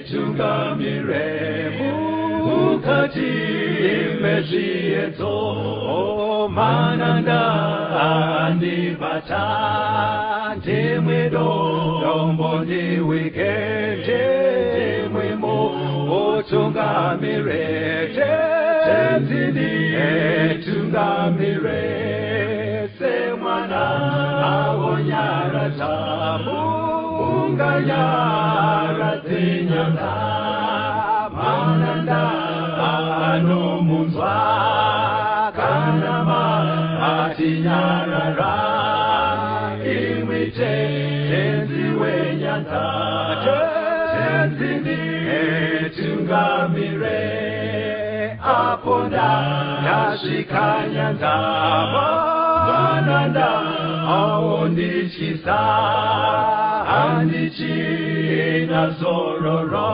tungamire mukati mezviedzo mananda andibata ndimwedo dombo ndi wikende ndimwemo otungamire tenzini tungamire semwana awonyara tamu unganyara tinyanga mananda anomunzwa kanama atinyarara imwite tenzi wenyanza tenzini tungamire aponda yashikanyanza mananda aondichisa Andichina sororo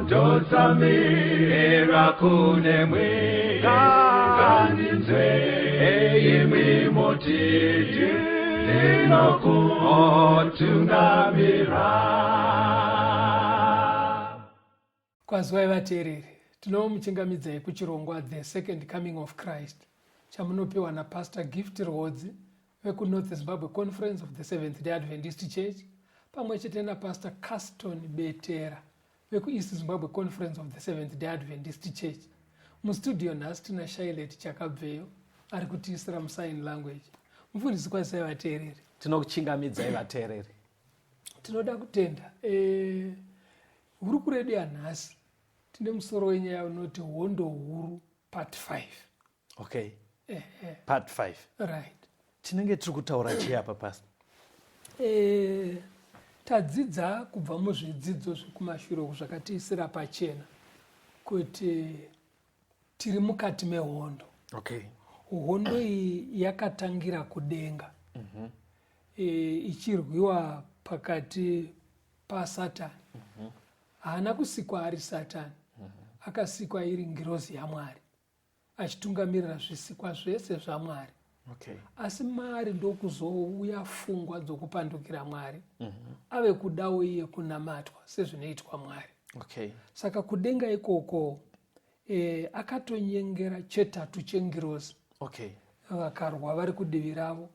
Dotsamira kunemwika Kandinzwe Eimi motiti Ninoku Otungamira. Kwazwai vateereri, tinomuchingamidzai kuchirongwa The Second Coming of Christ chamunopiwa naPastor Gift Rodzi veku-North Zimbabwe Conference of the Seventh-day Adventist Church pamwe chete naPastor Caston Betera veku-East Zimbabwe Conference of the Seventh-day Adventist Church. Mustudio nhasi tina Shailet Chakabveyo ari kutiisira musign language. Mufundisi kwazai vateereri. Tinokuchingamidzai vateereri. Tinoda kutenda huru redu yanhasi tine musoro wenyaya unoti Hondo huru part 5. Okay. Part 5. Right. Tinenge tiri kutaura chii apa pastor? Tadzidza kubva muzvidzidzo zvekumashure zvakatiisira pachena kuti tiri mukati mehondo. Okay. Hondo iyi yakatangira kudenga. Ichirwiwa pakati paSatani. Haana kusikwa ari Satani. Akasikwa iri ngirozi yaMwari. Achitungamirira zvisikwa zvese zvaMwari. Okay. Asi Mwari ndokuzouya pfungwa dzokupandukira Mwari. Ave kudawo iye kunamatwa sezvinoitwa Mwari. Okay. Saka kudenga ikoko akatonyengera chetatu chengirozi. Okay. Vakarwa vari kudivi ravo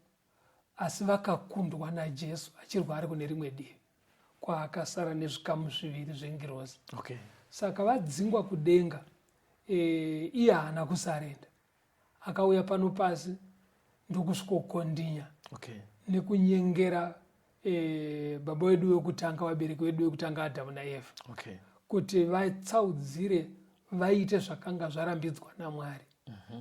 asi vakakundwa naJesu achirwa ari kune rimwe divi kwaakasara nezvikamu zviviri zvengirozi. Okay. Saka vadzingwa kudenga iye haana kusarenda, akauya pano pasi ndokusvikokondinya. Okay. Nekunyengera baba wedu wekutanga, vabereki wedu wekutanga Adamu naEva. Okay. Kuti vatsaudzire vaite zvakanga zvarambidzwa naMwari.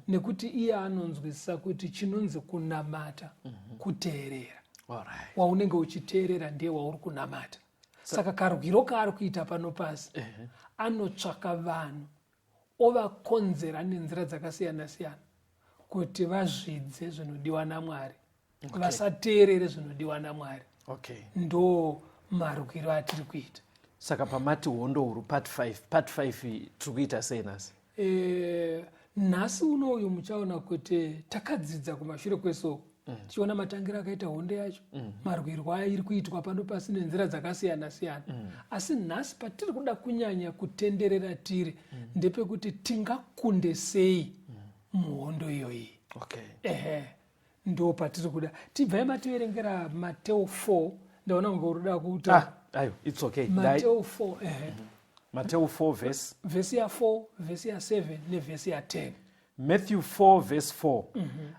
Nekuti iye anonzwisisa kuti chinonzi kunamata kuteerera. Alright. Waunenge uchiteerera ndiye wauri kunamata. Saka karwiro kaari kuita pano pasi anotsvaka vanhu ovakonzera nenzira dzakasiyana siyana kuti vazvidze zvinodiwa naMwari. Okay. Vasateerere zvinodiwa naMwari. Okay. Ndo marwiro atiri kuita. Saka pamati Hondo huru part 5. Part 5 tiri kuita sei nhasi? Nhasi unoyu muchaona kuti takadzidza kumashure kwesoko. Tichiona matangira akaita hondo yacho. Marwirwa airi kuitwa pano pasi nenzira dzakasiyana siyana. Asi nhasi patiri kuda kunyanya kutenderera tiri ndepekuti tingakunde sei muhondo iyoyi. Okay. Ndo patiri kuda. Tibvai mativerengera Mateo 4. Ndaona ngoruda kuuta. Ayo, it's okay. Mateo 4. Mateo 4 verse. Verse ya 4, verse ya 7 nevhesi ya 10. Matthew 4 verse 4.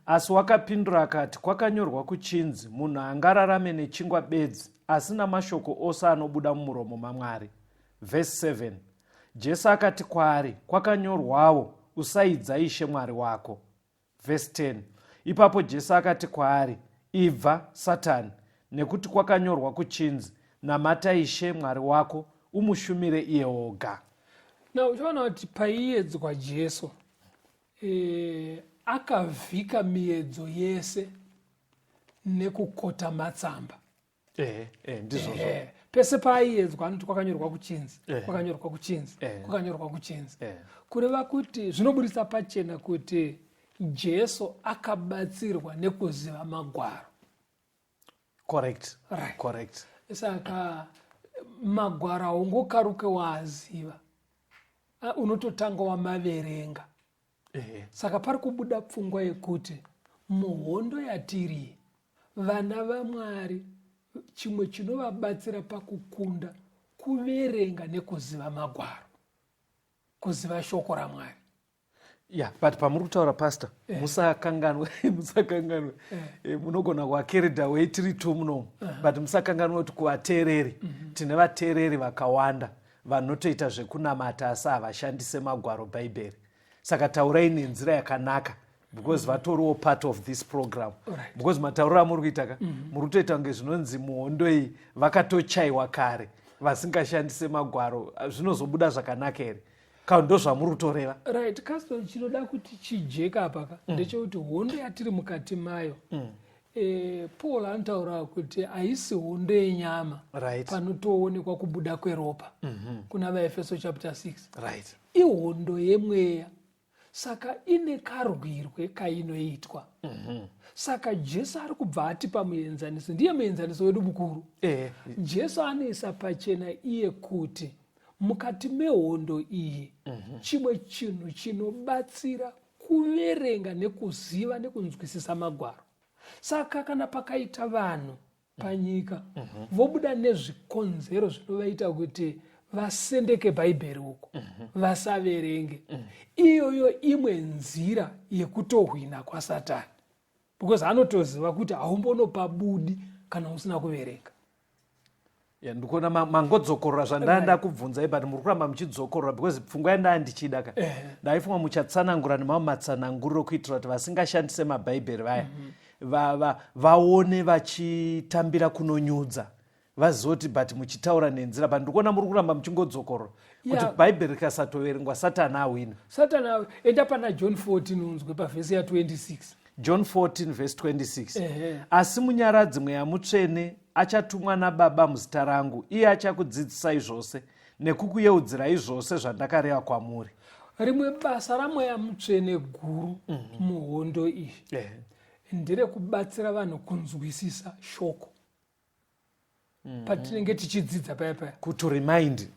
Asi wakapindura akati, kwakanyorwa kuchinzi, munhu angararame nechingwa bedzi, asina mashoko ose anobuda mumuromo maMwari. Verse 7. Jesu akati kwaari, kwakanyorwawo, usaidza Ishe Mwari wako. Verse 10. Ipapo Jesu akati kwaari, ibva Satani, nekuti kwakanyorwa kuchinzi, namata Ishe Mwari wako, umushumire iye oga. Na uchaona kuti paiedzwa Jesu akavhika miedzo yese nekukota matsamba. Ndizvozvo. Pese paiedzwa anoti kwakanyorwa kuchinzi, kwakanyorwa kuchinzi, kwakanyorwa kuchinzi. Kureva kuti zvinobudisa pachena kuti Jesu akabatsirwa nekuziva magwaro. Correct. Right. Correct. Saka magwaro ungokaruke waaziva, unototanga wamaverenga. Saka pari kubuda pfungwa yekuti muhondo yatiri vana vaMwari chimwe chinovabatsira pakukunda kuverenga nekuziva magwaro, kuziva shoko raMwari. But pamuri kutaura pastor, musakanganwe munogona kucarried away tiri tu munomu, but musakanganwe kuti kuvateereri tine vateereri vakawanda vanotoita zvekunamata asi havashandise magwaro bhaibheri. Saka taurai nenzira yakanaka, because vatoriwo part of this program. Because matauriro amuri kuita muri kutoita kunge zvinonzi muhondo iyi vakatochaiwa kare vasingashandise magwaro, zvinozobuda zvakanaka here? Ndo zvamuri kutoreva. Right, Castle, chinoda kuti chijeka apaka ndechekuti hondo yatiri mukati mayo. Paul anotaura kuti haisi hondo yenyama, panotoonekwa kubuda kweropa kuna vaEfeso chapter 6. Right. Ihondo yemweya, saka ine karwirwe kainoitwa. Saka Jesu ari kubva atipa muenzaniso, ndiye muenzaniso wedu mukuru. Jesu anoisa pachena iye kuti mukati mehondo iyi chimwe chinhu chinobatsira kuverenga nekuziva nekunzwisisa magwaro. Saka kana pakaita vanhu panyika vobuda nezvikonzero zvinovaita kuti vasendeke bhaibheri uko, vasaverenge, iyoyo imwe nzira yekutohwina kwaSatani, because anotoziva kuti haumbonopabudi kana usina kuverenga. Ndikuona mangodzokorora zvandanda kubvunzai, but muri kuramba muchidzokorora because pfungwa yandanga ndichida ka ndaifunga muchatsanangura nemamwe matsananguriro kuitira kuti vasingashandise mabhaibheri vaya vaone vachitambira kunonyudza, vazive kuti but muchitaura nenzira. But ndikuona muri kuramba muchingodzokorora kuti bhaibheri rikasatoverengwa Satani awina. Satani enda pana John 14 unzwe pavhesi ya26. John 14 verse 26. Asi munyaradzi mweya mutsvene achatumwa naBaba muzita rangu, iye achakudzidzisai zvose nekukuyeudzirai zvose zvandakareva kwamuri. Rimwe basa ramweya mutsvene guru muhondo iyi ndere kubatsira vanhu kunzwisisa shoko. Patinenge tichidzidza paya kuti remind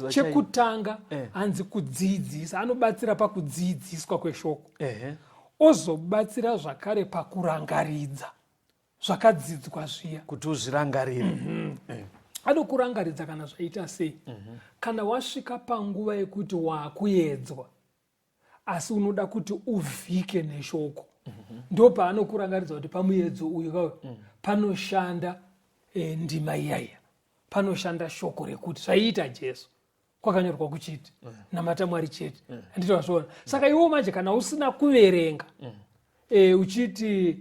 chekutanga hanzi kudzidzisa, anobatsira pakudzidziswa kweshoko. Ozobatsira zvakare pakurangaridza zvakadzidzwa zviya kuti uzvirangarire. Anokurangaridza kana zvaita sei. Kana wasvika panguva yekuti wakuedzwa asi unoda kuti uvhike neshoko, ndo paanokurangaridza kuti pamuedzo uyu panoshanda ndima iyaya, panoshanda shoko rekuti zvaiita Jesu kwakanyorwa kuchiti namata Mwari chete, handiti wazviona. Saka iwo manje kana usina kuverenga uchiti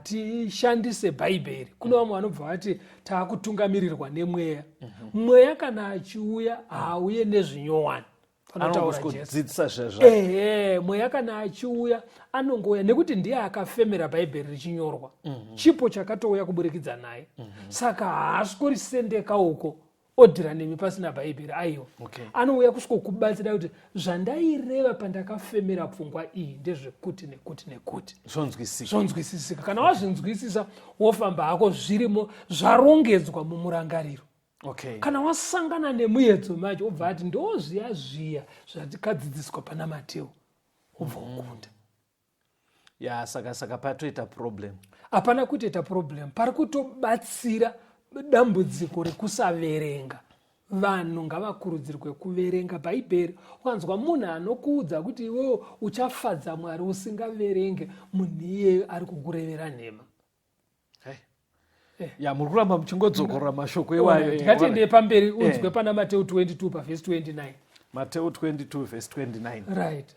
tishandise bhaibheri, kuna vamwe vanobva vati taakutungamirirwa nemweya. Mweya kana achiuya haauye nezvinyowani, mweya kana achiuya anongouya nekuti ndiye akafemera bhaibheri richinyorwa, chipo chakatouya kuburikidza naye. Saka haasikurisendeka uko odhira nemi pasina bhaibheri. Aiwa, anouya kusvikokubatsira kuti zvandaireva pandakafemera pfungwa iyi ndezvekuti nekuti nekuti zvonzwisisika. Kana wazvinzwisisa wofamba hako zvirimo zvarongedzwa mumurangariro. Kana wasangana nemuedzo macho obva ati ndo zviya zvatikadzidziswa pana Mateo, obva ukunda. Saka patoita problem. Hapana kutoita problem, pari kutobatsira dambudziko rekusaverenga. Vanhu ngavakurudzirwe kuverenga bhaibheri. Ukanzwa munhu anokuudza kuti iwewe uchafadza Mwari usingaverenge, munhu iye ari kukurevera nhema. Muri kuramba muchingodzokorora mashoko iwayo. Ndikatendeye pamberi unzwe pana Mateo 22 pavhesi 29. Mateo 22 verse 29. Right.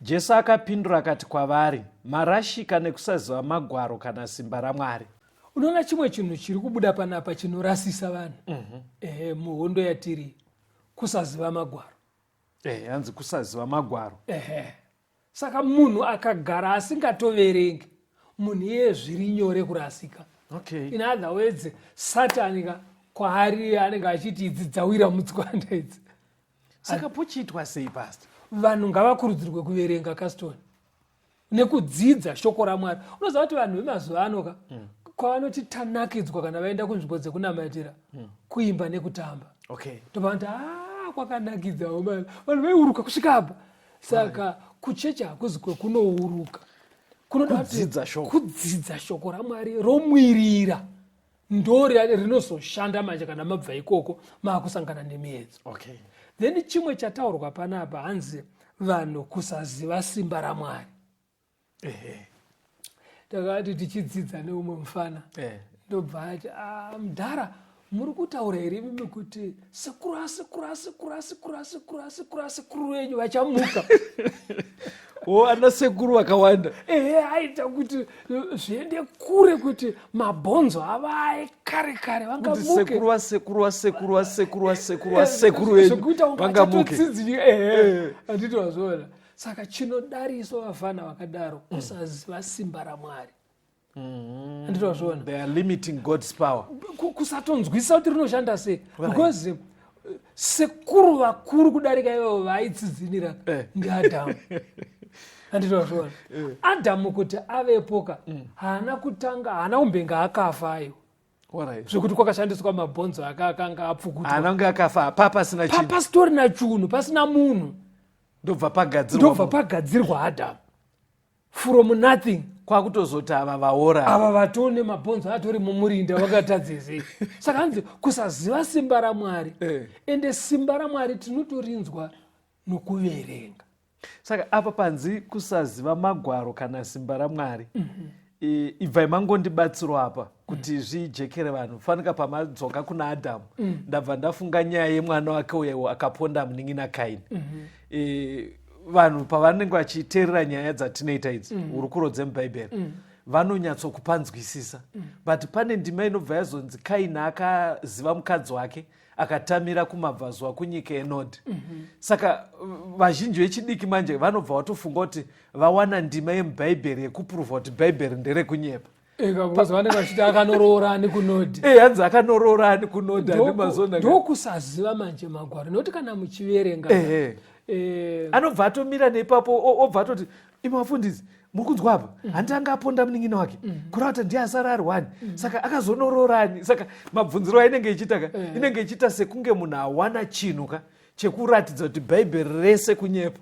Jesu akapindura akati kwavari, marashika nekusaziva magwaro kana simba raMwari. Unoona chimwe chinhu chiri kubuda panapa chinorasisa vanhu muhondo yatiri, kusaziva magwaro. Hanzi kusaziva magwaro. Saka munhu akagara asingatoverengi, munhu iye zviri nyore kurasika. In other words, Satani kwaari anenge achiti idzi dzawira mutswanda idzi. Saka pochiitwa sei pastor? Vanhu ngavakurudzirwe kuverenga Caston nekudzidza shoko raMwari. Unoziva kuti vanhu vemazuva ano kwavanoti tanakidzwa kana vaenda kunzvimbo dzekunamatira kuimba nekutamba. Tobati kwakanakidzawo vanhu vaiuruka kusvika apa. Saka kuchechi hakuzi kwekunouruka, kunoda kudzidza shoko raMwari romwirira, ndori rinozoshanda manje kana mabva ikoko maakusangana nemiedzo. Then chimwe chataurwa panapa hanzi vanhu kusaziva simba raMwari. Takati tichidzidza neumwe mufana ndobva ati mudhara muri kutaura here mimi kuti sekuru venyu vachamuka. Ana sekuru vakawanda. Aita kuti zviende kure kuti mabhonzo ava aekare vangamuke. Sekuru venyu vangamuke. Handiti wazviona. Saka chinodariso vafana vakadaro kusaziva simba raMwari. Handiti wazviona. They are limiting God's power. Kusatonzwisa kuti rinoshanda sei. Because sekuru vakuru kudarika ivo vaitsidzinira ndiAdhamu. Handiti wazviona. Adhamu kuti avepoka haana kutanga, haana kumbenga akafa aiwa. Zvekuti kwakashandiswa mabhonzo akanga apfukutwa. Haananga akafa papasina chinhu. Papasitorina chunhu, pasina munhu. Ndobva pagadzirwa Adhamu. From nothing. Kwakutozoti ava vaora. Ava vatone mabhonzo atori mumurinda wakatadzezei. Saka hanzi kusaziva simba raMwari. Ende simba raMwari tinotorinzwa nokuverenga. Saka apa panzi kusaziva magwaro kana simba raMwari. Ibvai mangondibatsirwa apa kuti zvijekere vanhu. Fanika pamadzoka kuna Adhamu. Ndabva ndafunga nyaya yemwana wake uyo akaponda munin'ina Kaini. Vanhu pavanenge vachiteerera nyaya dzatinoita idzi hurukuro dzemubhaibheri vanonyatsokupanzwisisa. But pane ndima inobva yazonzi Kaini akaziva mukadzi wake akatamira kumabvazuva kunyika yeNodhi. Saka vazhinji vechidiki manje vanobva vatofunga kuti vawana ndima yemubhaibheri yekupuruvha kuti bhaibheri nderekunyepa. Vanenge vachiti akanororani kunodhi. Hanzi akanororani kunodhi. Ndokusaziva manje magwaro. Nekuti kana muchiverenga anobva atomira neipapo obva atoti imafundisi muri kunzwa apa handanga aponda munin'ina wake kurava kuti ndiye asara ari wani. Saka akazonororani. Saka mabvunziro ainenge ichiita inenge ichiita sekunge munhu awana chinhu chekuratidza kuti bhaibheri rese kunyepa.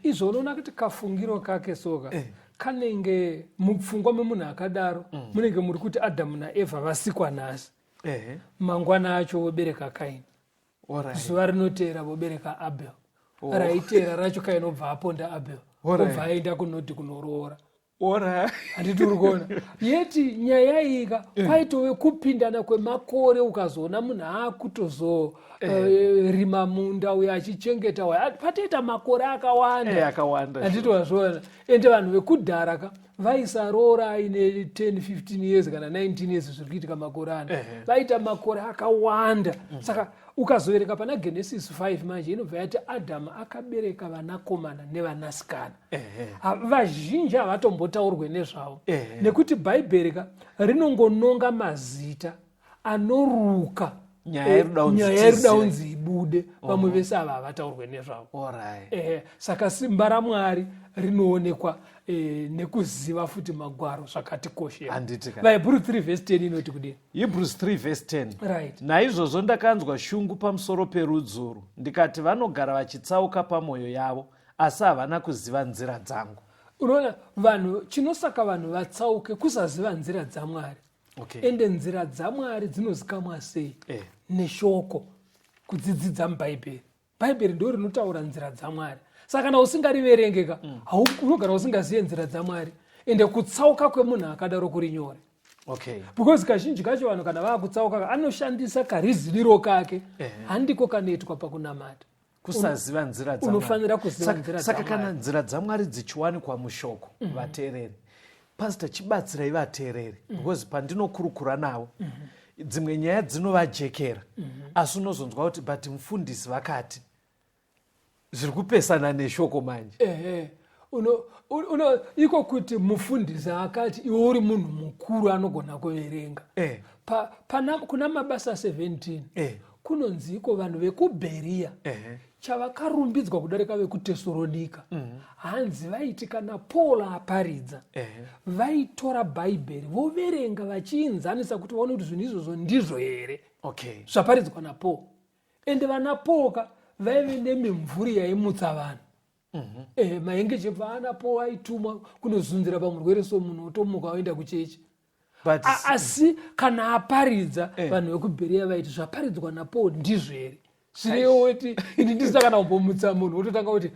Izvo unoona kuti kafungiro kake soka kanenge mupfungwa memunhu akadaro munenge muri kuti Adhamu naEvha vasikwa nhasi. Mangwana acho vobereka Kaini. Zuva rinoteera vobereka Abel. Raiteera racho Kaini obva aponda Abel. Obva aenda kunodhi kunoroora. Handiti uri kuona. Yeti nyaya iyika kwaitove kupindana kwemakore ukazoona munhu aakutozo rima munda uyo achichengeta waya patoita makore akawanda. Handiti wazviona. Ende vanhu vekudhara vaisaroora aine 10-15 years kana 19 years zviri kuitika makore ano. Vaita makore akawanda. Saka ukazoverenga pana Genesis 5 manje inobva yati Adhamu akabereka vanakomana nevanasikana. Vazhinji havatombotaurwe nezvavo. Nekuti bhaibheri rinongononga mazita anoruka nyaya yeruda unzi ibude. Vamwe vese ava havataurwe nezvavo. Saka simba raMwari rinoonekwa nekuziva futi magwaro zvakatikoshera. VaHebrew 3:10 inoti kudini? Hebrews 3:10. Naizvozvo ndakanzwa shungu pamusoro perudzuru ndikati vanogara vachitsauka pamwoyo yavo asi havana kuziva nzira dzangu. Unoona vanhu chinosaka vanhu vatsauke kusaziva nzira dzaMwari. Ende nzira dzaMwari dzinozikamwa sei? Neshoko, kudzidzidza mubhaibheri. Bhaibheri ndiro rinotaura nzira dzaMwari. Saka kana usingariverengeka unogara usingazive nzira dzaMwari. Ende kutsauka kwemunhu akadaro kuri nyore. Because kazhinji kacho vanhu kana vakutsauka anoshandisa kariziriro kake handiko kanoitwa pakunamata. Kusaziva nzira dzaMwari. Unofanira kuziva nzira dzaMwari. Saka kana nzira dzaMwari dzichiwanikwa mushoko vateereri. Pastor chibatsirai vateereri because pandinokurukura navo dzimwe nyaya dzinovajekera asi unozonzwa kuti but mufundisi vakati zviri kupesana neshoko manje. Iko kuti mufundisi akati iwe uri munhu mukuru anogona kuverenga. Kuna mabasa 17 kunonziko vanhu vekuBheria chavakarumbidzwa kudarika vekuTesoronika. Hanzi vaiti kana Paul aparidza vaitora bhaibheri voverenga vachiinzanisa kuti vaone kuti zvinhu izvozvo ndizvo here zvaparidzwa naPaul. Ende vana Paul vaive nemimvuri yaimutsa vanhu. Mahengechefu ana Paul aitumwa kunozunzira pamurwere somunhu otomuka oenda kuchechi. Asi kana aparidza vanhu vekuBheria vaiti zvaparidzwa naPaul ndizvo here. Zvirewoti ini ndisina kana kumbomutsa munhu wototanga kuti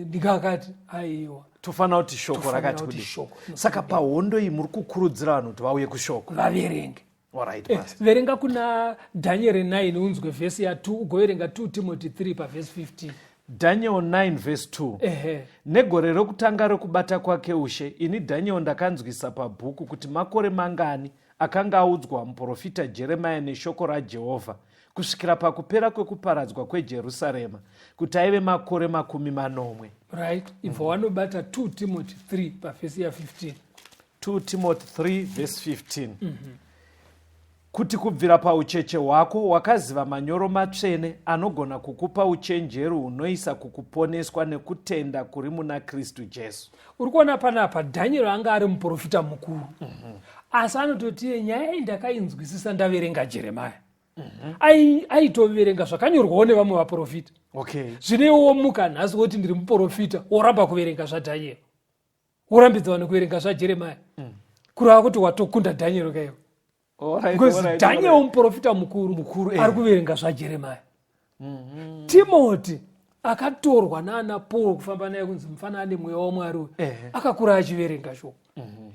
ndingakati aiwa tofanira kuti shoko rakati kudi. Saka pahondo iyi muri kukurudzira vanhu kuti vauye kushoko vaverenge. Alright, Pastor. Verenga kuna Daniel 9 unzwe vhesi ya2 ugoverenga 2 Timothy 3 pavhesi 15. Daniel 9 verse 2. Negore rokutanga rokubata kwake ushe, ini Daniel ndakanzwisa pabhuku kuti makore mangani akanga audzwa muprofita Jeremiah neshoko raJehovha kusvikira pakupera kwekuparadzwa kweJerusarema kuti aive makore 90. Right. If wanobata 2 Timothy 3 pavhesi ya 15. 2 Timothy 3 verse 15. Kuti kubvira paucheche hwako wakaziva manyoro matsvene anogona kukupa uchenjeri hunoisa kukuponeswa nekutenda kuri muna Kristu Jesu. Uri kuona panapa Daniel anga ari muprofita mukuru. Asi anototi nyaya ndakainzwisisa ndaverenga Jeremiah. Aitoverenga zvakanyorwawo nevamwe vaprofita. Zvinewo muka nhasi woti ndiri muprofita woramba kuverenga zvaDaniel. Worambidza vanhu kuverenga zvaJeremiah. Kurava kuti watokunda Daniel kaiwo. Because Daniel muprofita mukuru ari kuverenga zvaJeremiah. Timothy akatorwa naana Paul kufamba naye kunzi mufanane mweya waMwari akakura achiverenga shoko.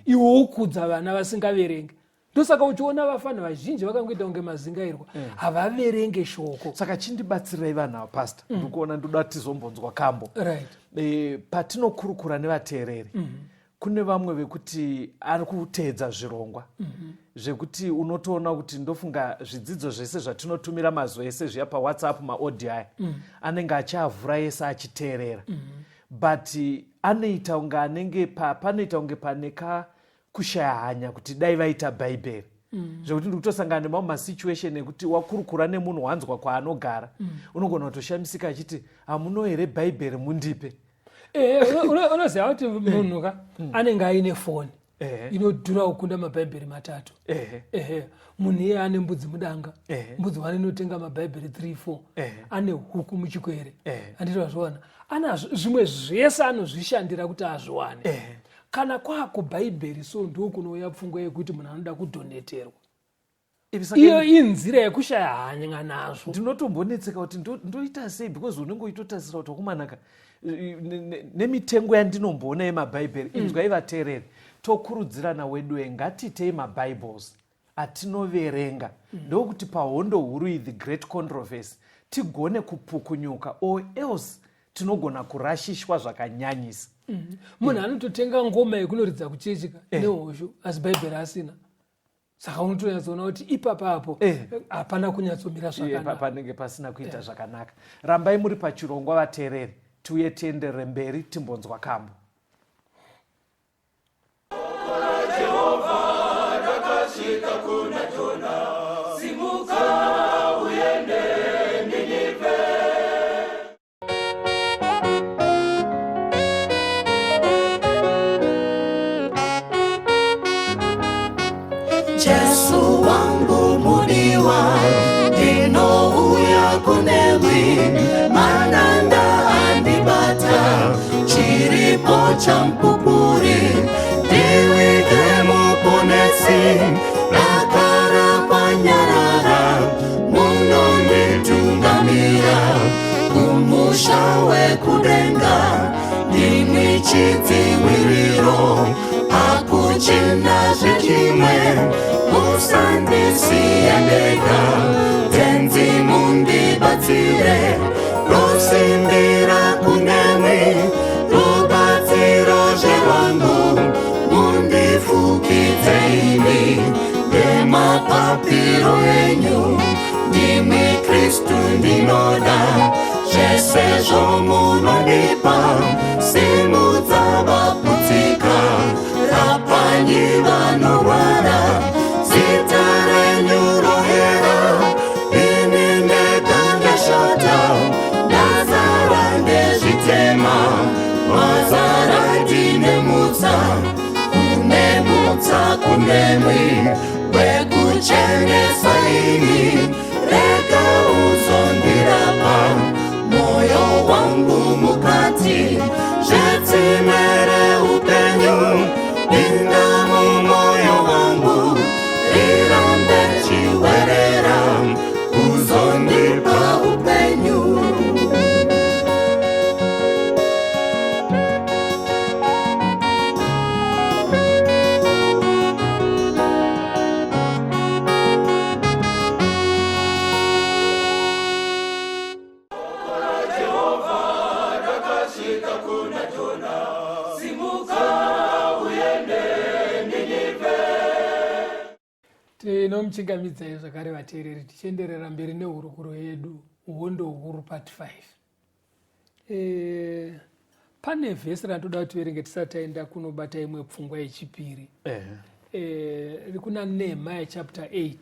Iwo ukudza vana vasingaverenge. Ndosaka uchiona vafana vazhinji vakangoita kunge mazingairwa havaverenge shoko. Saka chindibatsirirai vanhu ava Pastor. Ndikuona ndoda tizombonzwa kambo. Patinokurukura nevateereri kune vamwe vekuti ari kuteedza zvirongwa zvekuti unotoona kuti ndofunga zvidzidzo zvese zvatinotumira mazuva ese zviya paWhatsApp maaudio aya anenge achiavhura yese achiteerera. But anoita unge anenge panoita unge paneka kushaya hanya kuti dai vaita bhaibheri. Zvekuti ndikutosangana nemamwe masituation ekuti wakurukura nemunhu wanzwa kwaanogara unogona kutoshamisika achiti hamuno here bhaibheri mundipe. Unoziva kuti munhu anenge aine foni inodhura kukunda mabhaibheri 3. Munhu iye ane mbudzi mudanga. Mbudzi vaninotenga mabhaibheri 3-4. Ane huku muchikwere. Anditi zvaona. Ana zvimwe zvese anozvishandira kuti azviwane. Kana kwako bhaibheri so ndokunouya pfungwa yekuti munhu anoda kudoneterwa. Iyo inzira yekushaya hanya nazvo. Ndinotombonetseka kuti ndoita sei because unenge uitotarisira kuti wakumanaka nemitengo yandinomboona yemabhaibheri inzwai vateereri tokurudzirana wedu ngatitei maBibles atinoverenga ndokuti pahondo huru iyi the great controversy tigone kupukunyuka or else tinogona kurashishwa zvakanyanyisa. Munhu anototenga ngoma yekunoridza kuchechika nehosho asi bhaibheri asina. Saka unotonyatsoona kuti ipapapo hapana kunyatsomira zvakanaka. Panenge pasina kuita zvakanaka. Rambai muri pachirongwa vateereri tiuye tienderere mberi timbonzwa kambo. Jesu wangu mudiwa ndinouya kunemi mananda andibata chiripo cha mpupuri ndiwike muponesi rakara panyarara munonditungamira kumusha wekudenga ndimi chidziwiriro akuchina zvechimwe musandisiye ndega tenzi mundibatsire rosimbira kunemi rubatsiro zvevangu mundifukidze imi nemapapiro enyu ndimi Kristu ndinoda zvese zvomunondipa simudza vaputsika rapanyi vanorwara zita renyu rohera ini upemwi wekuchenesa ini, rega uzondirapa moyo wangu mukati, zvetsimere upenyu pinda mumoyo wangu, rirambe chiwerera uzondipa upenyu. Tinomuchingamidzai zvakare vateereri, tichienderera mberi nehurukuro yedu Hondo huru part 5. Pane vhesi ratoda kuti tiverenge tisati taenda kunobata imwe pfungwa yechipiri. Kuna Nehemiah chapter 8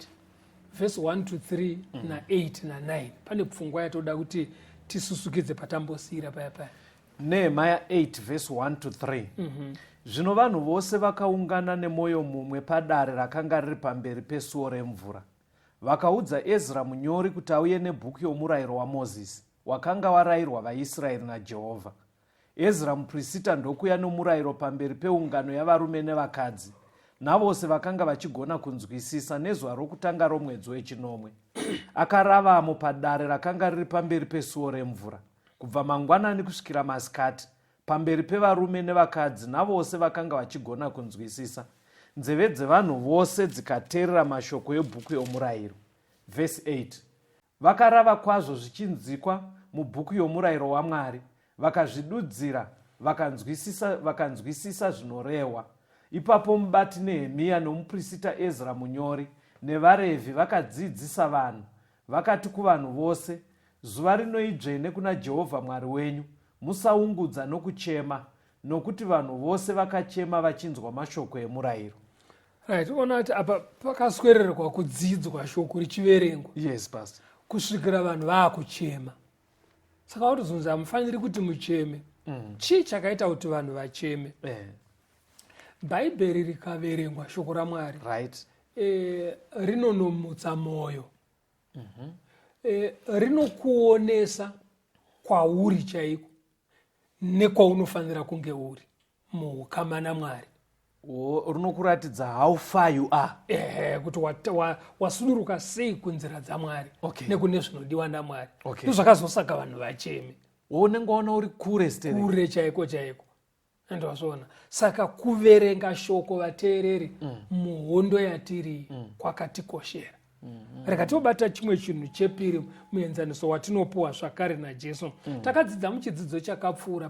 verse 1 to 3 na 8 na 9. Pane pfungwa yatoda kuti tisusukidze patambosira paya paya. Nehemiah 8 verse 1 to 3. Zvino vanhu vose vakaungana nemwoyo mumwe padare rakanga riri pamberi pesuo remvura. Vakaudza Ezra munyori kuti auye nebhuku yomurayiro waMozisi, wakanga warayirwa vaIsraeri naJehovha. Ezra muprista ndokuya nomurayiro pamberi peungano yavarume nevakadzi, navose vakanga vachigona kunzwisisa, nezuva rokutanga romwedzi wechinomwe. Akaravamo padare rakanga riri pamberi pesuo remvura, kubva mangwanani kusvikira masikati, pamberi pevarume nevakadzi navose vakanga vachigona kunzwisisa. Nzeve dzevanhu vose dzikateerera mashoko ebhuku yomurayiro. Verse 8. Vakarava kwazvo zvichinzikwa mubhuku yomurayiro waMwari, vakazvidudzira, vakanzwisisa zvinorehwa. Ipapo mubati Nehemiya nomuprista Ezra munyori nevaRevhi vakadzidzisa vanhu. Vakati kuvanhu vose, zuva rino idzvene kuna Jehovha Mwari wenyu, musaungudza nokuchema, nokuti vanhu vose vakachema vachinzwa mashoko emurayiro. Right, ona kuti apa pakaswererwa kudzidzwa shoko richiverengwa. Yes, pastor. Kusvikira vanhu vaakuchema. Saka kutozonzi hamufaniri kuti mucheme. Chii chakaita kuti vanhu vacheme? Bhaibheri rikaverengwa, shoko raMwari, Right. rinonomutsa mwoyo. Rinokuonesa kwauri chaiko nekwaunofanira kunge uri muukama naMwari. Rinokuratidza how far you are. Kuti wasuduruka sei kunzira dzaMwari, Okay. nekune zvinodiwa naMwari. Okay. Ndozvakazosaka vanhu vacheme. Unenge waona uri kure steri. Kure chaiko chaiko. Ndozvona. Saka kuverenga shoko vateereri muhondo yatiri kwakatikoshera. Reka tobata chimwe chinhu chepiri muenzaniso watinopuwa zvakare naJesu. Takadzidza muchidzidzo chakapfuura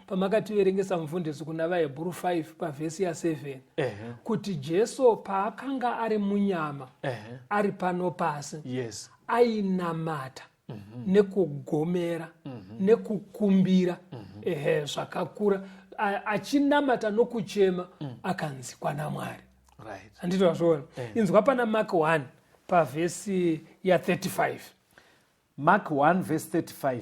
pamakativerengesa mufundisi kuna vaHebheru 5 pavhesi ya7 kuti Jesu paakanga ari munyama, ari pano pasi, Yes. ainamata nekugomera nekukumbira zvakakura, achinamata nokuchema, akanzikwa naMwari. Right. Handiti wazvoona? Inzwa pana Mark 1 pavhesi ya35. Mark 1 verse 35.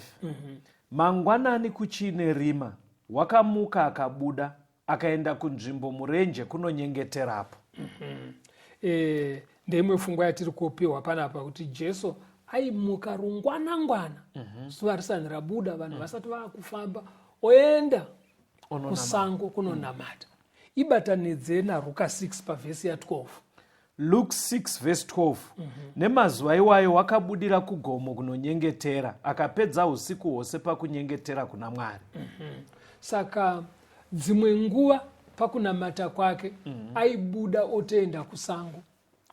Mangwanani kuchine rima, wakamuka akabuda, akaenda kunzvimbo murenje kunonyengeterapo. Ndeimwe pfungwa yatiri kupiwa panapa kuti Jesu aimuka rungwanangwana, zuva risati rabuda, vanhu vasati vaakufamba, oenda kusango kunonamata. Ibatanidze naRuka 6 pavhesi ya12. Luke 6 verse 12. Nemazuva iwayo wakabudira kugomo kunonyengetera, akapedza usiku hwose pakunyengetera kuna Mwari. Saka dzimwe nguva pakunamata kwake aibuda otoenda kusango.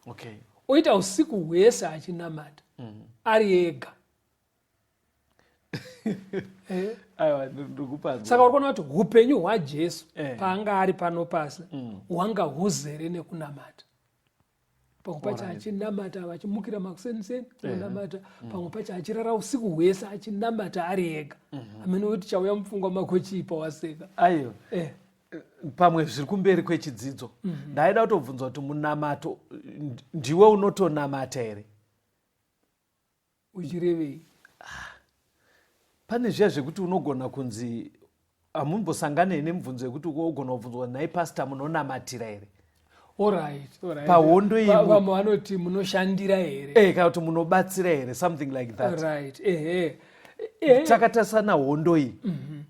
Okay. Oita usiku hwese achinamata ari ega. Aiwa, ndikupa. Saka urikuona kuti upenyu hwaJesu paanga ari pano pasi hwanga huzere nekunamata. Pamwe pacho achinamata vachimukira makuseniseni kunamata, pamwe pacho achirara usiku hwese achinamata ari ega. Amene kuti chauya mupfungwa mako chipa waseka. Aiyo. Pamwe zviri kumberi kwechidzidzo. Ndaida kutobvunza kuti munamato ndiwe unotonamata here? Uchirevei? Pane zviya zvekuti unogona kunzi hamumbosangane nemubvunzo yekuti ugona kubvunzwa naye pastor munonamatira here? Alright. Pahondo iyi vamwe vanoti munoshandira here kana kuti munobatsira here, something like that. Right. Takatasana hondo iyi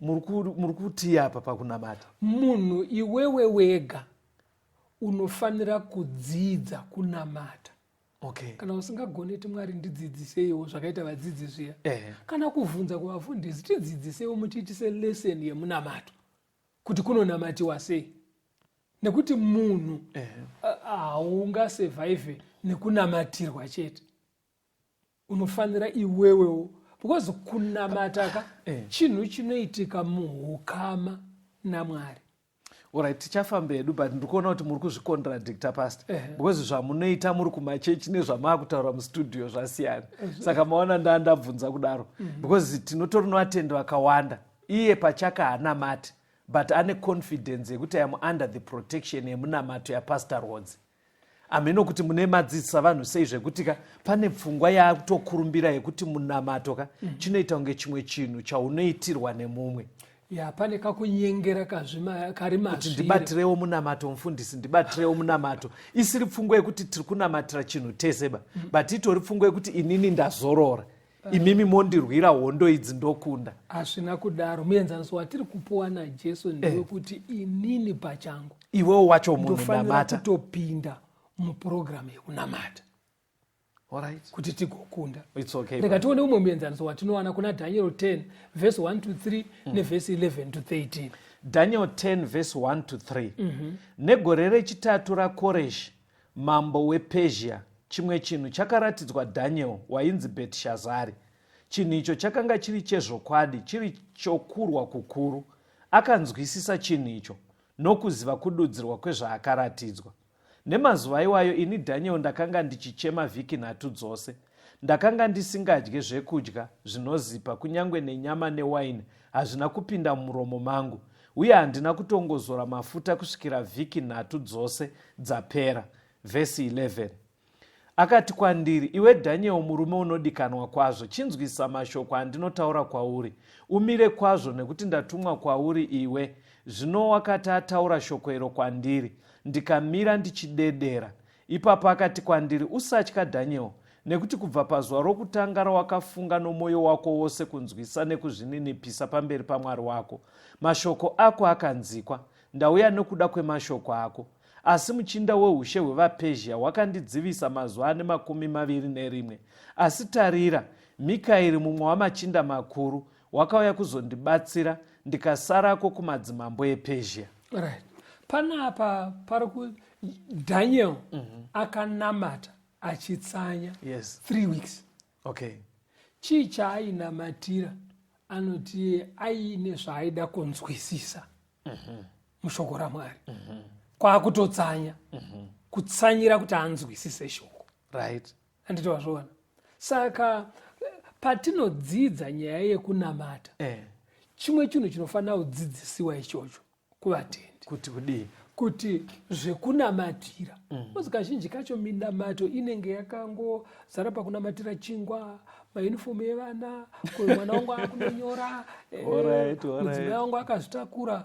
muri kuti apa pakunamata munhu iwewe wega unofanira kudzidza kunamata. Okay. Kana usingagoneti Mwari ndidzidzisewo zvakaita vadzidzi zviya, kana kuvhunza kuvafundisi tidzidzisewo mutiitise lesson yemunamato kuti kunonamatiwa sei, nekuti munhu haungasurvive nekunamatirwa chete. Unofanira iwewewo, because kunamata chinhu chinoitika muhukama naMwari. Alright, tichafamba hedu, but ndikuona kuti muri kuzvicontradicta pastor, because zvamunoita muri kumachechi nezvamakutaura mustudio zvasiyana. Saka maona ndabvunza kudaro, because tinotori nevatendi vakawanda iye pachaka haanamati, but ane confidence yekuti I am under the protection yemunamato yaPastor Rhodes. Ameno kuti mune madzidzisa vanhu sei zvekuti pane pfungwa yakutokurumbira yekuti munamato chinoita kunge chimwe chinhu chaunoitirwa nemumwe. Pane kakunyengera kari mazviri kuti ndibatirewo munamato mufundisi, ndibatirewo munamato. Isiri pfungwa yekuti tiri kunamatira chinhu tese but itori pfungwa yekuti inini ndazorora, imimi mondirwira hondo idzi ndokunda. Hazvina kudaro. Muenzaniso watiri kupuwa naJesu ndewekuti inini pachangu iwewo wacho munhu ndofanira kutopinda mupurogiramu yekunamata. Alright. Kuti tigokunda. It's okay. Ndikatione umwe muenzaniso watinowana kuna Daniel 10 verse 1 to 3 neverse 11 to 13. Daniel 10 verse 1 to 3. Negore rechitatu raKoreshi mambo wePezhia, chimwe chinhu chakaratidzwa Daniel wainzi Bhetishazari. Chinhu icho chakanga chiri chezvokwadi, chiri chokurwa kukuru. Akanzwisisa chinhu icho nokuziva kududzirwa kwezvaakaratidzwa. Nemazuva iwayo ini Daniel ndakanga ndichichema vhiki 3 dzose. Ndakanga ndisingadye zvekudya zvinozipa, kunyange nenyama newaini hazvina kupinda mumuromo mangu, uye handina kutongozora mafuta kusvikira vhiki 3 dzose dzapera. Vhesi 11. Akati kwandiri, iwe Daniel murume unodikanwa kwazvo, chinzwisa mashoko andinotaura kwauri. Umire kwazvo nekuti ndatumwa kwauri iwe. Zvino wakati ataura shoko iro kwandiri, ndikamira ndichidedera. Ipapo akati kwandiri, usatya Daniel, nekuti kubva pazuva rokutanga rawakafunga nomwoyo wako wose kunzwisa nekuzvininipisa pamberi paMwari wako, mashoko ako akanzikwa. Ndauya nokuda kwemashoko ako. Asi muchinda weushe hwevaPezhia wakandidzivisa mazuva 21. Asi tarira, Mikaeri mumwe wamachinda makuru wakauya kuzondibatsira, ndikasarako kumadzimambo ePezhia. Right. Panapa Daniel akanamata achitsanya 3 weeks. Okay. Chii chaainamatira? Anoti aine zvaaida kunzwisisa mushoko raMwari. Kwakutotsanya kutsanyira kuti anzwisise shoko. Right. Anditi wazviona. Saka patinodzidza nyaya yekunamata, chimwe chinhu chinofanira kudzidzisiwa ichocho kuvatendi. Kuti kudii? Kuti zvekunamatira. Uzi kazhinji kacho minamato inenge yakangozara pakunamatira chingwa, mayunifomu evana, mwana wangu akunonyora, mudzimai wangu akazvitakura.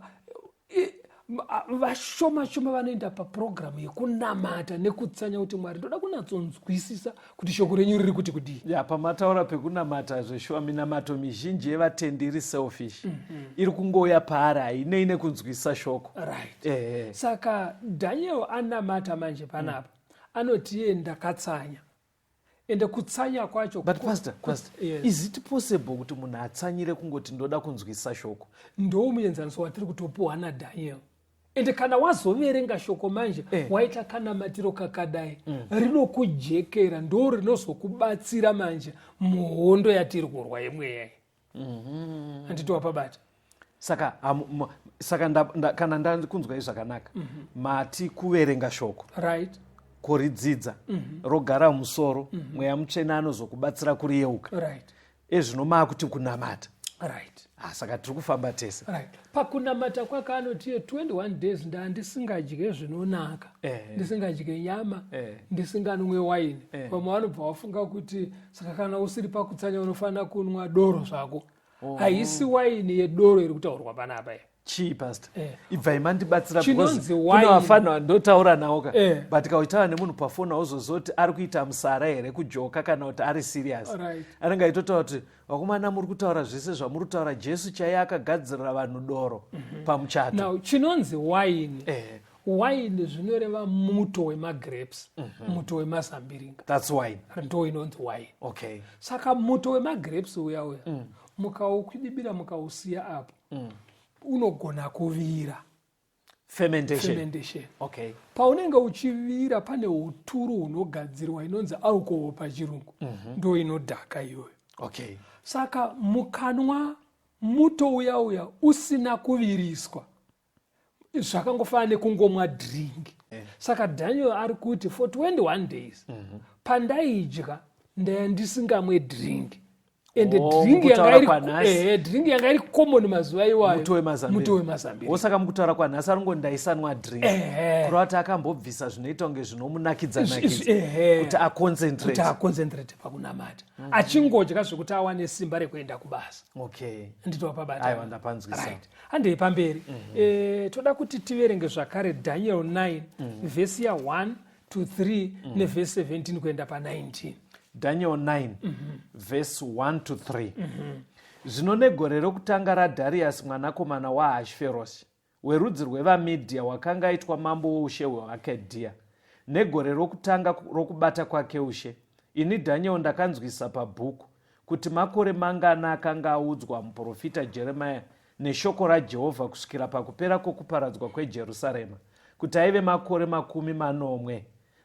Vashoma vanoenda papurogiramu yekunamata nekutsanya kuti Mwari ndoda kunatsonzwisisa kuti shoko renyu riri kuti kudii. Pamataura pekunamata zveshuwa, minamato mizhinji yevatendi iri selfish. Iri kungouya paari, haine kunzwisisa shoko. Right. Saka Daniel anamata manje panapa. Anoti ndakatsanya. Ende kutsanya kwacho. But pastor, is it possible kuti munhu atsanyire kungoti ndoda kunzwisisa shoko? Ndo muenzaniso watiri kutopuwa naDaniel. Ende kana wazoverenga shoko manje, waita kanamatiro kakadai, rinokujekera, ndo rinozokubatsira manje muhondo yatiri kurwa yemweya. Handiti wapabata. Saka kana ndakunzwa zvakanaka, mati kuverenga shoko. Right. Kuridzidza, rogara musoro, mweya mutsvene anozokubatsira kuriyeuka. Right. Ezvinoma kuti kunamata. Right. Saka tiri kufamba tese. Right. Pakunamata kwake anoti 21 days ndisingadye zvinonaka, ndisingadye nyama, ndisinganwe waini. Pamwe vanobva vafunga kuti saka kana usiri pakutsanya unofanira kunwa doro zvako. Haisi waini yedoro iri kutaurwa panapa. chii pastor ibvai mandibatsira Chinonzi kuna wine. vafana vandotaura nawo ka Eh. but kautaura nemunhu pafoni auzozoti ari kuita musara here kujoka kana kuti ari serious Right. anenge aitotaura kuti vakomana muri kutaura zvese zvamuri kutaura jesu chaiye akagadzirira vanhu doro pamuchato. Now chinonzi wine. Eh. Wine zvinoreva muto wemagrapes, muto wemazambiringa. That's wine. Ndo inonzi wine. Okay. Saka muto wemagrapes uya mukaukwidibira mukausiya apo unogona kuvira. Fermentation. Okay. Paunenge uchivira pane uturu hunogadzirwa inonzi alcohol pachirungu. Ndo inodhaka iyoyo. Okay. Saka mukanwa muto uya usina kuviriswa zvakangofanana nekungomwa drink. Saka Daniel ari kuti for 21 days pandaidya ndaya ndisingamwe drink. And drink yanga iri common mazuva iwayo muto wemazambiri. Osaka mukutaura kwanhasi aringo ndaisanwa drink. Kureva kuti akambobvisa zvinoita kunge zvinomunakidza kuti aconcentrate pakunamata. Achingodya zvekuti awane simba rekuenda kubasa. Okay. Nditova pabata. Aiwa ndapanzwisa. Right. Handei pamberi. Toda kuti tiverenge zvakare Daniel 9 vhesi ya 1 to 3 nevhesi 17 kuenda pa19. Daniel 9 verse 1 to 3. Zvino negore rokutanga raDhariasi mwanakomana waAhasverosi werudzi rwevaMedhia wakanga aitwa mambo woushe hweAkadhia, negore rokutanga rokubata kwake ushe, ini Daniel ndakanzwisa pabhuku kuti makore mangana akanga audzwa muprofita Jeremia neshoko raJehovha kusvikira pakupera kwokuparadzwa kweJerusarema, kuti aive makore 40.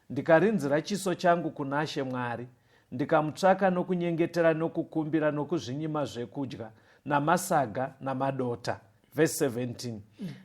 Ndikarinzira chiso changu kuna She Mwari, ndikamutsvaka nokunyengetera nokukumbira nokuzvinyima zvekudya namasaga namadota. Verse 17.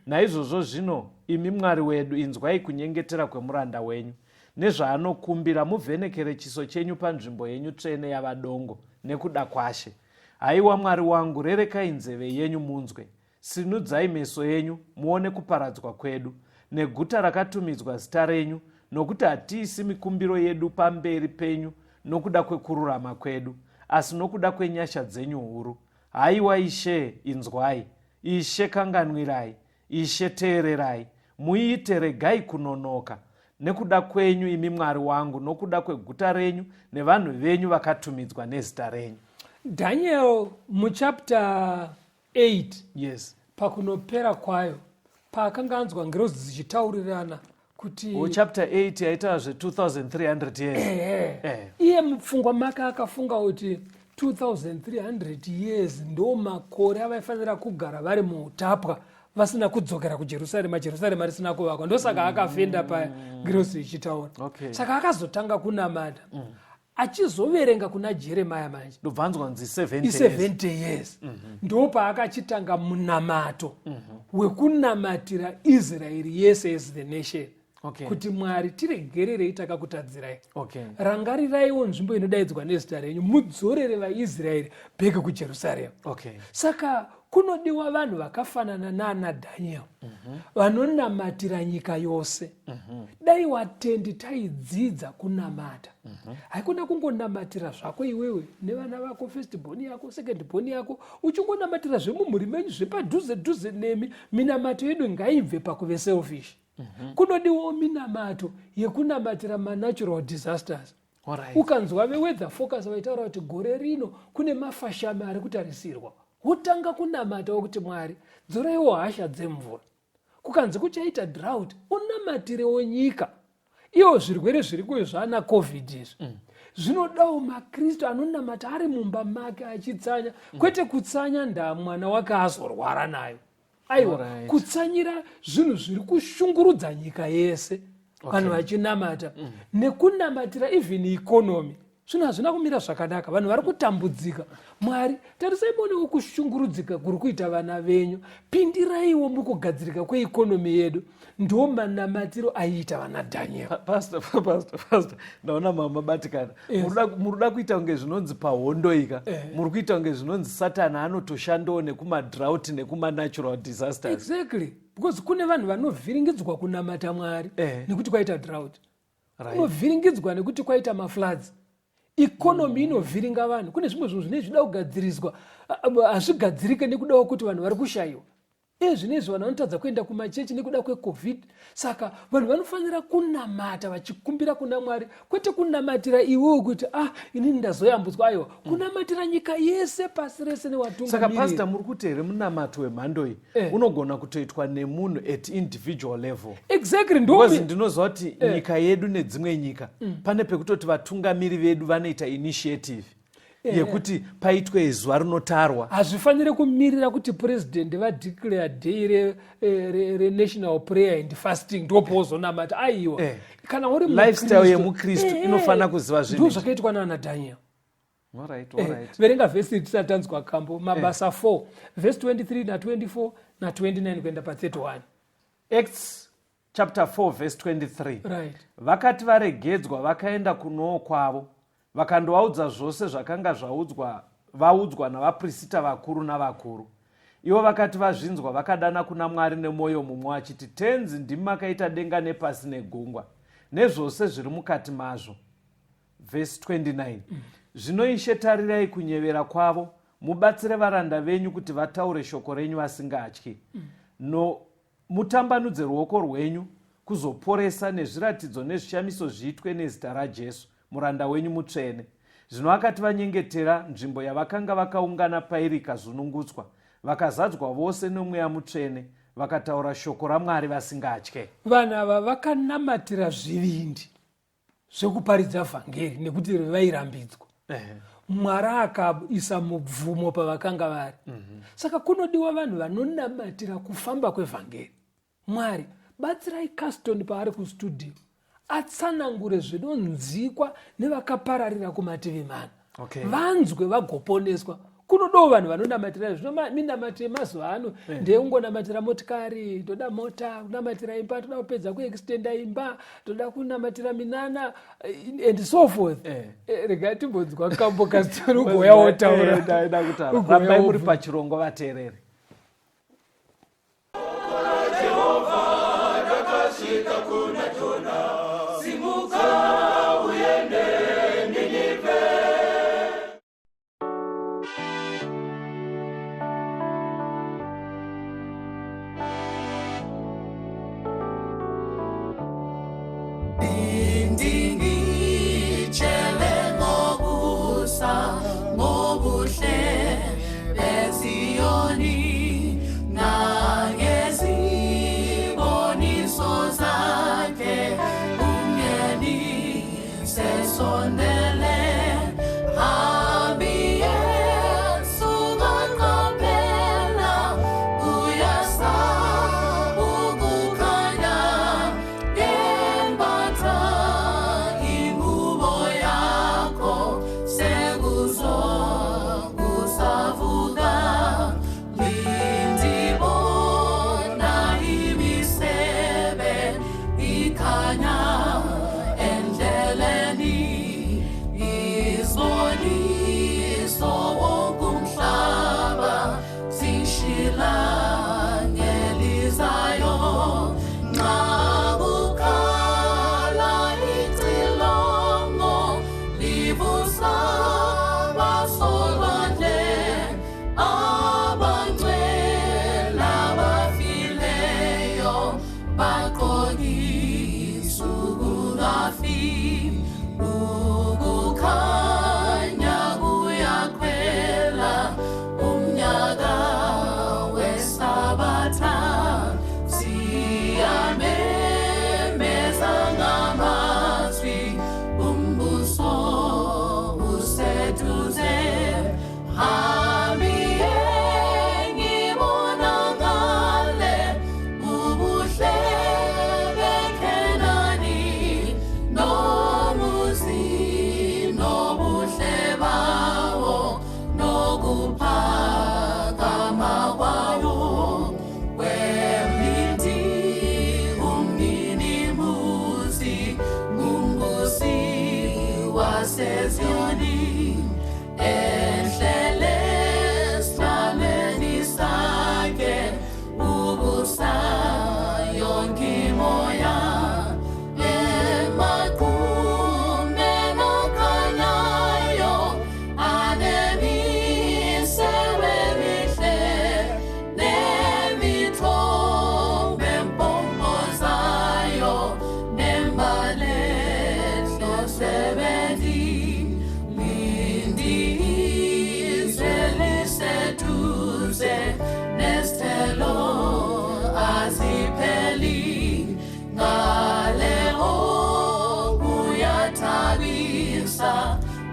Naizvozvo zvino imi Mwari wedu, inzwai kunyengetera kwemuranda wenyu nezvaanokumbira, muvhenekere chiso chenyu panzvimbo yenyu tsvene yavadongo nekuda kwaShe. Haiwa Mwari wangu, rerekai nzeve yenyu munzwe, sinudzai meso yenyu muone kuparadzwa kwedu neguta rakatumidzwa zita renyu, nokuti hatiisi mikumbiro yedu pamberi penyu nokuda kwekururama kwedu, asi nokuda kwenyasha dzenyu huru. Haiwa Ishe, inzwai. Ishe, kanganwirai. Ishe, teererai. Muite, regai kunonoka nekuda kwenyu, imi Mwari wangu, nokuda kweguta renyu nevanhu venyu vakatumidzwa nezita renyu. Daniel muchapter 8. Yes. Pakunopera kwayo paakanga anzwa ngirozi dzichitaurirana kuti chapter 8 yaita zve 2300 years. Iye mupfungwa make akafunga kuti 2300 years ndo makore avaifanira kugara vari muutapwa vasina kudzokera kuJerusarema, Jerusarema risina kuvakwa. Ndosaka akafenda pangirozi ichitaura. Saka akazotanga kunamata. Achizoverenga kuna Jeremia manje ndobvanzwa nzi 70 years. Ndo paakachitanga munamato wekunamatira Israeri yese as the nation. Kuti Mwari tiregererei takakutadzirai. Rangariraiwo nzvimbo inodaidzwa nezita renyu, mudzorere vaIsraeri bheke kuJerusarema. Saka kunodiwa vanhu vakafanana naana Daniel vanonamatira nyika yose. Dai watendi taidzidza kunamata. Haikuna kungonamatira zvako iwewe nevana vako, first born yako, second born yako, uchingonamatira zvemumhuri menyu zvepadhuze nemi. Minamato yedu ngaibve pakuve selfish. Kunodiwo minamato yekunamatira natural disasters. Ukanzwa weather focus vaitaura kuti gore rino kune mafashame ari kutarisirwa, wotanga kunamata wokuti Mwari dzoraiwo hasha dzemvura. Kukanzi kuchaita drought, unamatirewo nyika. Iwo zvirwere zviri kuyo zvaana covid izvi zvinodawo makristu anonamata ari mumba make achitsanya, kwete kutsanya ndaa mwana wake azorwara nayo. Aiwa, kutsanyira zvinhu zviri kushungurudza nyika yese vanhu vachinamata nekunamatira even economy. Zvinhu hazvina kumira zvakanaka, vanhu vari kutambudzika. Mwari, tarisai muonewo kushungurudzika kuri kuita vana venyu, pindiraiwo mukugadzirika kweikonomi yedu. Ndo manamatiro aiita vana Daniel. Pastor, ndaona mamabatikana. Muruda kuita kunge zvinonzi pahondo ika. Muri kuita kunge zvinonzi Satana anotoshandawo nekumadrought nekumanatural disasters. Exactly. Because kune vanhu vanovhiringidzwa kunamata Mwari nekuti kwaita drought. Kunovhiringidzwa nekuti kwaita mafloods. Ikonomi inovhiringa vanhu. Kune zvimwe zvinhu zvine zvida kugadziriswa, hazvigadzirike nekudawo kuti vanhu vari kushayiwa. Zvinezvi vanhu vanotadza kuenda kumachechi nekuda kweCovid. Saka vanhu vanofanira kunamata vachikumbira kuna Mwari, kwete kunamatira iwewe kuti inini ndazoyambutswa. Aiwa, kunamatira nyika yese pasi rese newatungamiriri. Saka pastor, muri kuti here munamato wemhando iyi unogona kutoitwa nemunhu at individual level. Exactly. Because ndinoziva kuti nyika yedu nedzimwe nyika pane pekutoti vatungamiri vedu vanoita initiative yekuti paitwe zuva rinotarwa. Hazvifanire kumirira kuti president vadeclare day renational prayer and fasting ndopozonamata. Aiwa, kana uri lifestyle yemukristu inofanira kuziva zvinhu. Ndo zvakaitwa naana Daniel. Alright. Verenga vhesi tisatanzwa kambo, Mabasa 4 verse 23 na24 na29 kuenda pa31. Acts chapter 4 verse 23. Right. Vakati varegedzwa vakaenda kunowo kwavo, vakandovaudza zvose zvakanga vaudzwa navaprista vakuru navakuru. Ivo vakati vazvinzwa vakadana kuna Mwari nemwoyo mumwe vachiti, tenzi ndimi makaita denga nepasi negungwa nezvose zviri mukati mazvo. Verse 29. Zvino Ishe, tarirai kunyevera kwavo, mubatsire varanda venyu kuti vataure shoko renyu vasingatyi. Mutambanudze ruoko rwenyu kuzoporesa, nezviratidzo nezvishamiso zviitwe nezita raJesu muranda wenyu mutsvene. Zvino vakati vanyengetera, nzvimbo yavakanga vakaungana pairi ikazunungutswa, vakazadzwa vose nomweya mutsvene, vakataura shoko raMwari vasingatye. Vanhu ava vakanamatira zvivindi zvekuparidza vhangeri nekuti vairambidzwa. Mwari akaisa mubvumo pavakanga vari. Saka kunodiwa vanhu vanonamatira kufamba kwevhangeri. Mwari, batsirai Caston paari kustudio atsanangure zvinonzikwa nevakapararira kumativi mana. Vanzwe vagoponeswa. Kunodawo vanhu vanonamatira. Zvino minamatire mazuva ano ndeungonamatira motikari, toda mota, kunamatira imba, toda kupedza kuextenda imba, toda kunamatira minana and so forth. Rega timbonzwa kambo Caston ugoya wotaura. Ndaida kutaura. Rambai muri pachirongo vateereri.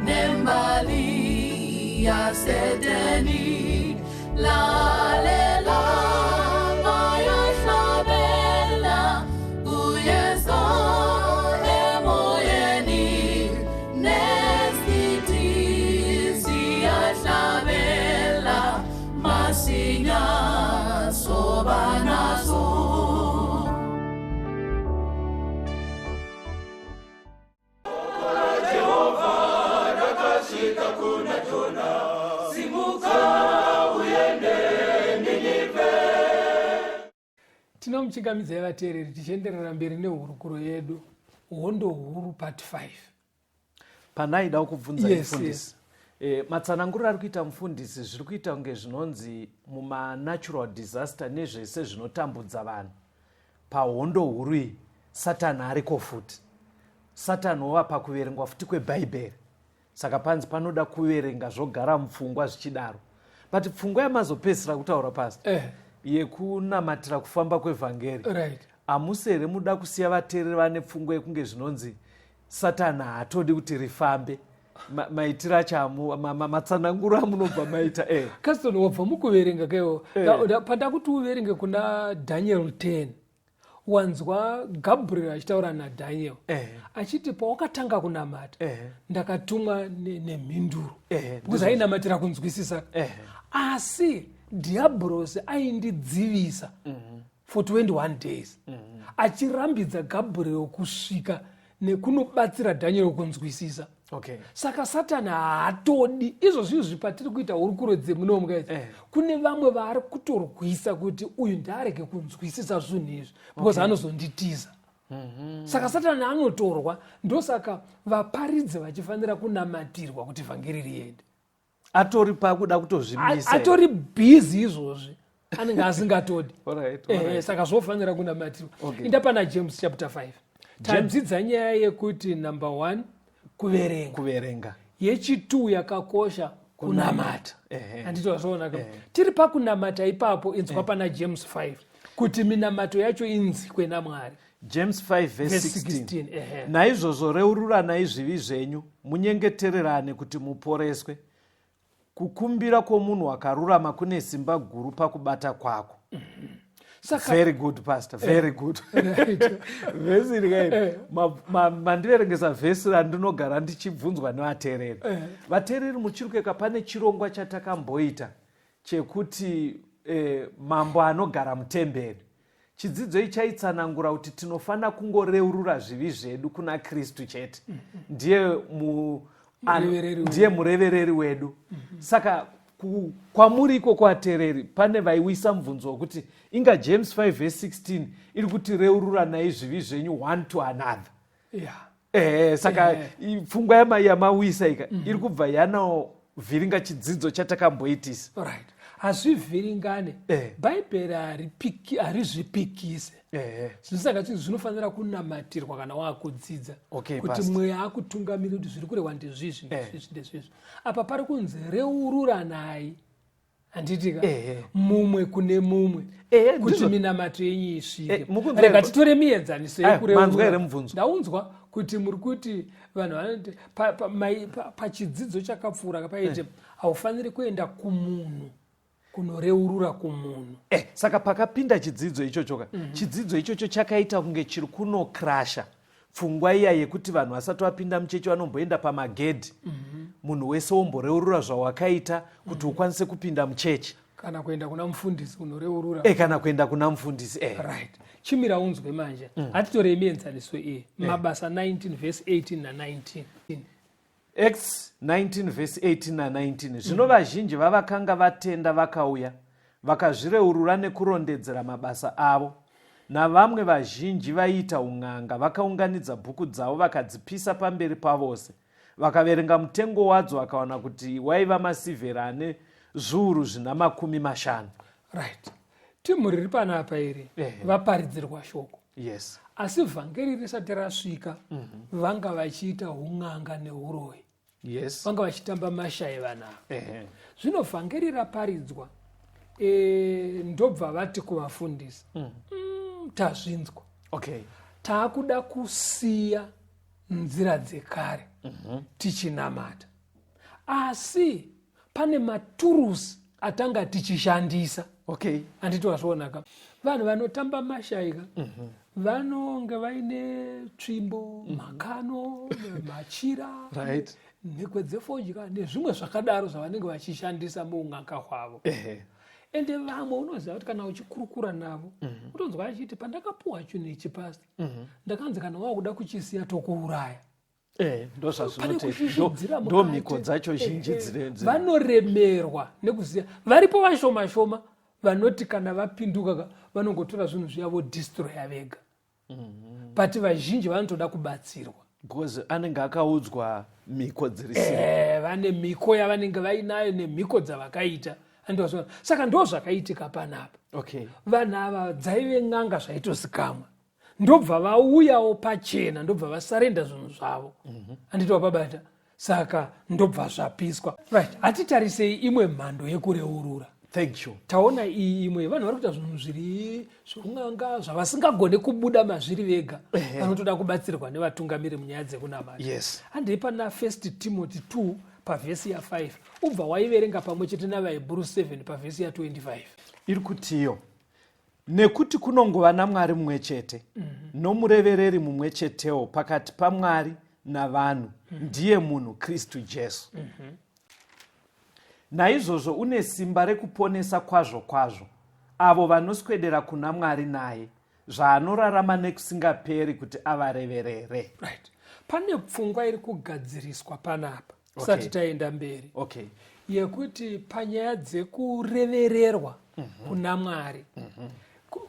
nembali yasedeni lalela mayahlabela uyeso emoyeni nesiti siyahlabela masinya sobanaso. Tinomuchingamidzai vateereri tichienderera mberi nehurukuro yedu Hondo huru part 5. Panaida kubvunza Yes, mufundisi. Matsananguriro ari kuita mufundisi zviri kuita kunge zvinonzi mumanatural disaster nezvese zvinotambudza vanhu. PaHondo huru iyi Satani ariko futi. Satani ova pakuverengwa futi kwebhaibheri. Saka panzi panoda kuverenga zvogara mupfungwa zvichidaro. But pfungwa yamazopedzisira kutaura pasi yekunamatira kufamba kwevhangeri. Right. Amusere muda kusiya vateereri vane pfungwa yekunge zvinonzi Satani haatodi kuti rifambe. Maitira acho matsananguro amunobva maita. Kaston wabva mukuverenga kaiwo. Panda kuti uverenge kuna Daniel 10. Wanzwa Gabriel achitaura naDaniel. Achiti pawakatanga kunamata. Ndakatumwa nemhinduro. Because ainamatira kunzwisisa. Asi Diablos aindidzivisa for 21 days. Achirambidza Gabriel kusvika nekunobatsira Daniel kunzwisisa. Saka Satani haatodi izvo zvipatiri kuita hurukuro dzemuno mukaita. Kune vamwe vari kutorwisa kuti uyu ndareke kunzwisisa zvinhu izvi because anozonditiza. Saka Satani anotorwa, ndosaka vaparidzi vachifanira kunamatirwa kuti vhangeri riende. Atori pakuda kutozvimisa. Atori busy izvozvi. Anenge asingatodi. Saka zvofanira kunamatirwa. Inda pana James chapter 5. Tadzidza nyaya yekuti number 1 kuverenga. Yechi2 yakakosha kunamata. Andito zvaona kama. Tiri pakunamata ipapo inzwa pana James 5. Kuti minamato yacho inzikwe naMwari. James 5 verse 16. Naizvozvo reururanai zvivi zvenyu, munyengetererane kuti muporeswe. Kukumbira kwomunhu akarurama kune simba guru pakubata kwako. Very good, Pastor. Very good. Vhesi rikai. Mandiverengesa vhesi randinogara ndichibvunzwa nevateereri. Vateereri muchirukeka pane chirongwa chatakamboita chekuti mambo anogara mutemberi. Chidzidzo ichi chaitsanangura kuti tinofana kungoreurura zvivi zvedu kuna Kristu chete. Ndiye murevereri wedu. Saka kwamuri iko kwateereri pane vaiwisa mubvunzo wekuti inga James 5 verse 16 iri kuti reururanai zvivi zvenyu one to another. Saka pfungwa yamawisa ika iri kubva yanovhiringa chidzidzo chatakamboitisa. Right. Hazvivhiringane. Bhaibheri harizvipikise. Saka zvinofanira kunamatirwa kana wakudzidza. Kuti mweya akutungamira kuti zviri kurehwa ndezvizvi ndezvizvi. Apa pari kunzi reururanai. Handitika mumwe kune mumwe kuti minamato yenyu isvike. Rega titore mienzaniso yekureurura. Ndaunzwa kuti muri kuti vanhu vanoti pachidzidzo chakapfuura paite haufaniri kuenda kumunhu kunoreurura kumunhu. Saka pakapinda chidzidzo ichocho chidzidzo ichocho chakaita kunge chiri kunokrasha pfungwa iya yekuti vanhu vasati vapinda muchechi vanomboenda pamagedhi. Munhu wese womboreurura zvawakaita kuti ukwanise kupinda muchechi. Kana kuenda kuna mufundisi kunoreurura. Kana kuenda kuna mufundisi. Right. Chimira unzwe manje. Hatitorei mienzaniso iyi. Mabasa 19 verse 18 na 19. Acts 19 verse 18 na 19. Zvino vazhinji vavakanga vatenda vakauya vakazvireurura nekurondedzera mabasa avo. Navamwe vazhinji vaiita ung'anga vakaunganidza bhuku dzavo vakadzipisa pamberi pavose. Vakaverenga mutengo wadzo vakaona kuti waiva masivheri ane zviuru zvina 50. Right. Timu riri panapa iri vaparidzirwa shoko. Yes. Asi vhangeri risati rasvika vanga vachiita ung'anga neuroyi. Yes. Vanga vachitamba mashai vanava. Zvino vhangeri raparidzwa ndobva vati kuvafundisi. Tazvinzwa. Taakuda kusiya nzira dzekare tichinamata. asi pane maturusi atanga tichishandisa. Okay. Handiti wazvionaka vanhu vanotamba mashaika vanonge vaine tsvimbo, makano, machira, Right. nhekwe dzefodya nezvimwe zvakadaro zvavanenge vachishandisa muun'anga hwavo. Ende vamwe unoziva kuti kana uchikurukura navo utonzwa achiti pandakapuwa chinhu ichi pasi ndakanzi kana wakuda kuchisiya tokuuraya. Ndo mhiko dzacho zhinji vanoremerwa nekuziva. Varipo vashoma shoma vanoti kana vapinduka vanongotora zvinhu zviyavo destroya vega. But vazhinji vanotoda kubatsirwa because anenge akaudzwa mhiko dziri vane mhiko yavanenge vainayo nemhiko dzavakaita. Saka ndo zvakaitika panapa. Okay. Vanhu ava dzaive n'anga zvaitozikamwa ndobva vauyawo pachena, ndobva vasarenda zvinhu zvavo. Handiti wapabata. Saka ndobva zvapiswa. Right. Hatitarisei imwe mhando yekureurura. Thank you. Taona iyi imwe vanhu vari kuita zvinhu zviri zvoun'anga zvavasingagone kubuda mazviri vega vanotoda kubatsirwa nevatungamiri munyaya dzekunamata. Yes. Handei pana 1 Timothy 2 pavhesi ya5 ubva waiverenga pamwe chete navaHebheru 7 pavhesi ya25. Iri kutiyo nekuti kunongova naMwari mumwe chete nomurevereri mumwe chetewo pakati paMwari navanhu ndiye munhu Kristu Jesu. Naizvozvo une simba rekuponesa kwazvo kwazvo avo vanoswedera kuna Mwari naye zvaanorarama nekusingaperi kuti avareverere. Right. Pane pfungwa iri kugadziriswa panapa sati taenda mberi. Okay. Yekuti panyaya dzekurevererwa kuna Mwari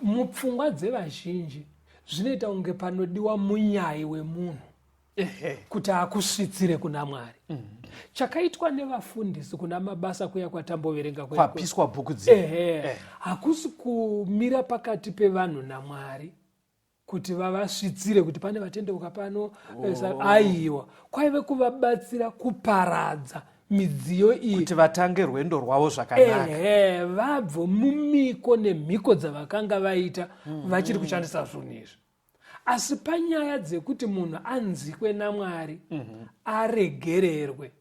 mupfungwa dzevazhinji zvinoita kunge panodiwa munyai wemunhu kuti akusvitsire kuna Mwari. Chakaitwa nevafundisi kuna mabasa kuya kwatamboverenga kwapiswa bhuku dzi hakusi kumira pakati pevanhu naMwari kuti vavasvitsire kuti pane vatendeuka pano. Aiwa, kwaive kuvabatsira kuparadza midziyo iyi kuti vatange rwendo rwavo zvakanaka. Vabvo mumiko nemhiko dzavakanga vaita vachiri kushandisa zvinhu izvi. Asi panyaya dzekuti munhu anzikwe naMwari aregererwe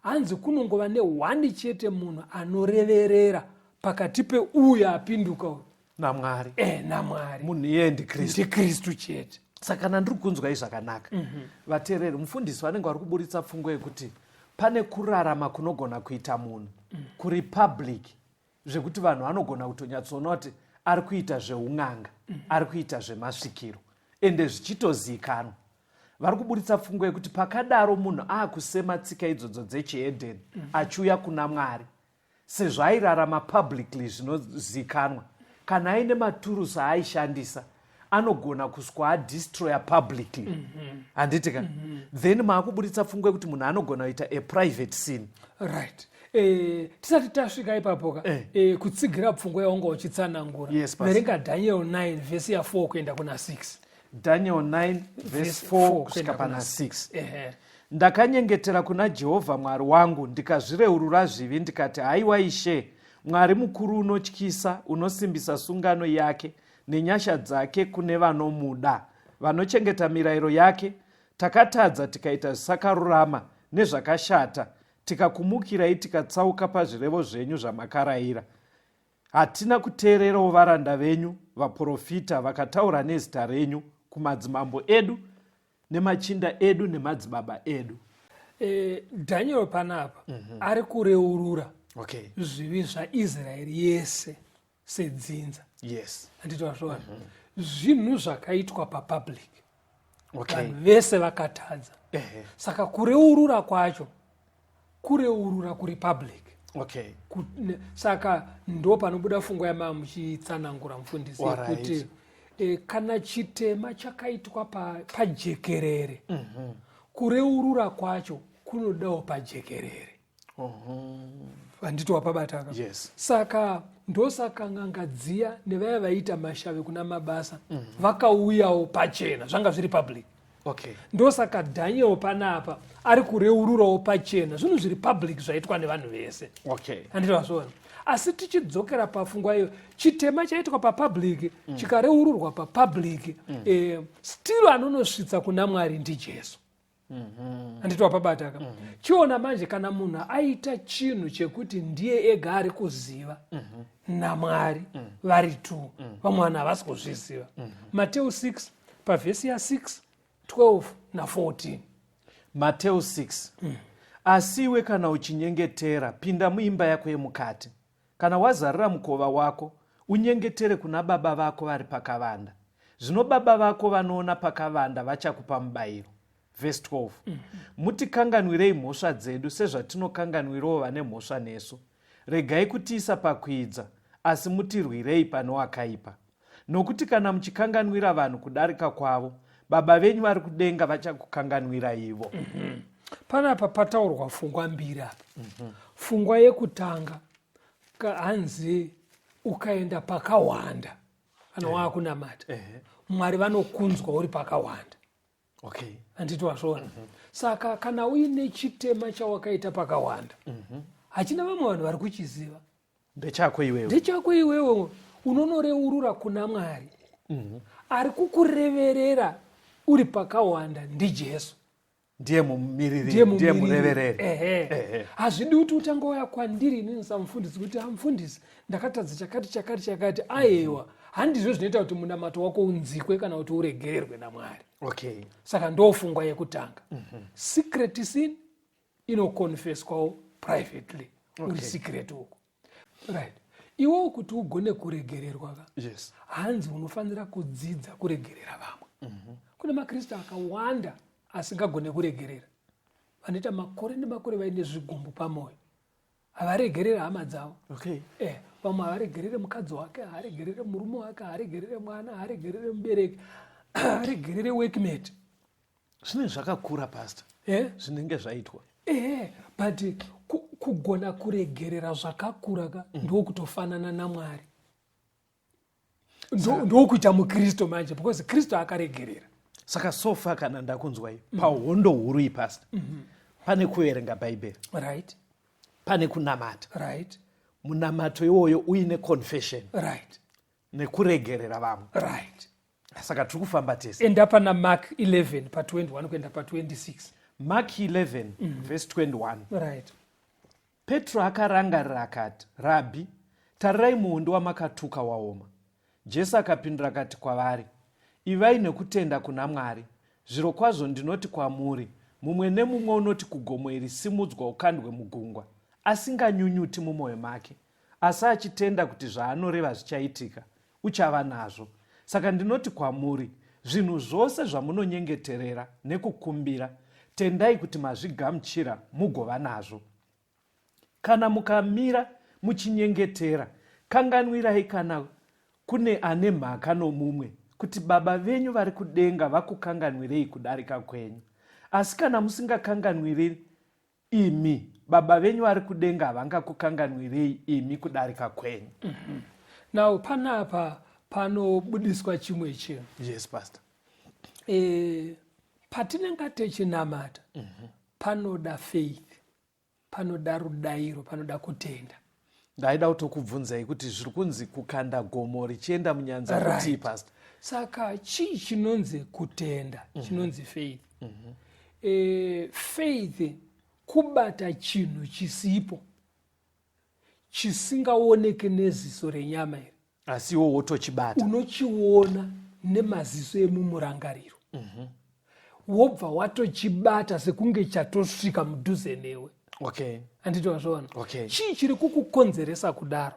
hanzi kunongova nehwani chete munhu anoreverera pakati peuyo apinduka naMwari. naMwari Munhu iye ndiKristu chete. Saka kana ndiri kunzwa izvi zvakanaka vateereri, mufundisi vanenge vari kuburitsa pfungwa yekuti pane kurarama kunogona kuita munhu kuri public zvekuti vanhu vanogona kutonyatsoona kuti ari kuita zveun'anga, ari kuita zvemasvikiro ende zvichitozikanwa. Vari kuburitsa pfungwa yekuti pakadaro munhu aakusema tsika idzodzo dzechihedheni achiuya kuna Mwari sezvo airarama publicly zvinozikanwa, kana aine maturusi aaishandisa anogona kuswa adestroya publicly. Handiti ka? Then maakuburitsa pfungwa yekuti munhu anogona kuita a private sin. Right. Tisati tasvika ipapo kutsigira pfungwa yaunga uchitsanangura. Yes, verenga Daniel 9 vhesi ya4 kuenda kuna 6. Daniel 9 verse 4 kusvika pana 6. Ndakanyengetera kuna Jehovha Mwari wangu ndikazvireurura zvivi ndikati, haiwa Ishe, Mwari mukuru unotyisa, unosimbisa sungano yake nenyasha dzake kune vanomuda, vanochengeta mirayiro yake. Takatadza tikaita zvisakarurama nezvakashata, tikakumukirai tikatsauka pazvirevo zvenyu zvamakarayira. Hatina kuteererawo varanda venyu vaprofita vakataura nezita renyu kumadzimambo edu nemachinda edu nemadzibaba edu. Daniel panapa ari kureurura Okay. zvivi zvaIsraeri yese sedzinza. Yes. Handiti wazviona zvinhu zvakaitwa papublic. Okay. Vanhu vese vakatadza. Saka kureurura kwacho kureurura kuri public. Okay. Saka ndo panobuda pfungwa yamama muchitsanangura mufundisi kuti kana chitema chakaitwa pajekerere kureurura kwacho kunodawo pajekerere. Handiti wapabata. Yes. Saka ndosaka n'anga dziya nevaya vaita mashave kuna mabasa vakauyawo pachena zvanga zviri public. Okay. Ndosaka Daniel panapa ari kureururawo pachena zvinhu zviri public zvaitwa nevanhu vese. Okay. Handiti wazviona. Asi tichidzokera pafungwa iyo chitema chaitwa papublic chikareururwa papublic still anonosvitsa kuna Mwari ndiJesu. handiti wapabata ka chiona manje kana munhu aita chinhu chekuti ndiye ega ari kuziva naMwari vari tu vamwe vanhu havasi kuzviziva. Mateo 6 pavhesi ya6 12 na14. Mateo 6 asiwe kana uchinyengetera pinda muimba yako yemukati, kana wazarira mukova wako unyengetere kuna baba vako vari pakavanda, zvino baba vako vanoona pakavanda vachakupa mubayiro. Verse 12 mutikanganwirei mhosva dzedu sezvatinokanganwirawo vane mhosva nesu, regai kutiisa pakuidza, asi mutirwirei pane wakaipa, nokuti kana muchikanganwira vanhu kudarika kwavo, baba venyu vari kudenga vachakukanganwira ivo. Panapa pataurwa pfungwa mbiri apa. Pfungwa yekutanga hanzi ukaenda pakawanda kana waakunamata Mwari vanokunzwa uri pakawanda. Okay. Handiti wazvona. Saka kana uine chitema chawakaita pakawanda hachina vamwe vanhu vari kuchiziva, ndechako iwewe. Ndechako iwewe. Unonoreurura kuna Mwari. Ari kukureverera uri pakawanda ndiJesu. Ndiye mumiriri, ndiye murevereri. Hazvidi kuti utanga waya kwandiri inini samufundisi kuti amufundisi ndakatadza chakati aiwa. Handizvo zvinoita kuti munamato wako unzikwe kana kuti uregererwe naMwari. Okay. Saka ndofungwa yekutanga. Secret sin inoconfesswawo privately. Uri secret uko. Right. Iwo kuti ugone kuregererwa ka. Yes. Hanzi unofanira kudzidza kuregerera vamwe. Kune maKristu akawanda asingagone kuregerera. Vanoita makore nemakore vaine zvigumbu pamoyo. Havaregerera hama dzavo. Okay. Vamwe havaregerere mukadzi wake, havaregerere murume wake, havaregerere mwana, havaregerere mubereki, havaregerere workmate. Zvinenge zvakakura pastor. Zvinenge zvaitwa. But kugona kuregerera zvakakura ka ndokutofanana naMwari. Ndokuita muKristu manje because Kristu akaregerera. Saka sofa kana ndakunzwa pahondo huru iyi pastor. Pane kuverenga Bhaibheri. Right. Pane kunamata. Right. Munamato iwoyo uine confession. Right. Nekuregerera vamwe. Right. Saka tiri kufamba tese. Enda pana Mark 11 pa 21 kuenda pa 26. Mark 11 verse 21. Right. Petro akarangarira akati, Rabhi, tarirai muhondo wamakatuka waoma. Jesu akapindura akati kwavari, ivai nekutenda kuna Mwari. Zvirokwazvo ndinoti kwamuri, mumwe nemumwe unoti kugomo iri simudzwa ukandwe mugungwa, asinganyunyuti mumwoyo make, asi achitenda kuti zvaanoreva zvichaitika, uchava nazvo. Saka ndinoti kwamuri, zvinhu zvose zvamunonyengeterera nekukumbira, tendai kuti mazvigamuchira mugova nazvo. Kana mukamira muchinyengetera, kanganwirai kana kune ane mhaka nomumwe, kuti baba venyu vari kudenga vakukanganwirei kudarika kwenyu. Asi kana musingakanganwiri imi, baba venyu vari kudenga havangakukanganwirei imi kudarika kwenyu. Now panapa panobudiswa chimwe chinhu. Yes, pastor. Patinenge techinamata panoda faith, panoda rudairo, panoda kutenda. Ndaida kutokubvunzai kuti zviri kunzi kukanda gomo richienda munyanza kuti pastor. Saka chii chinonzi kutenda, chinonzi faith. Faith kubata chinhu chisipo, chisingaoneke neziso renyama iri, asi iwo wotochibata, unochiona nemaziso emumurangariro. Wobva watochibata sekunge chatosvika mudhuze newe. Okay. Handiti wazvona. Okay. Chii chiri kukukonzeresa kudaro?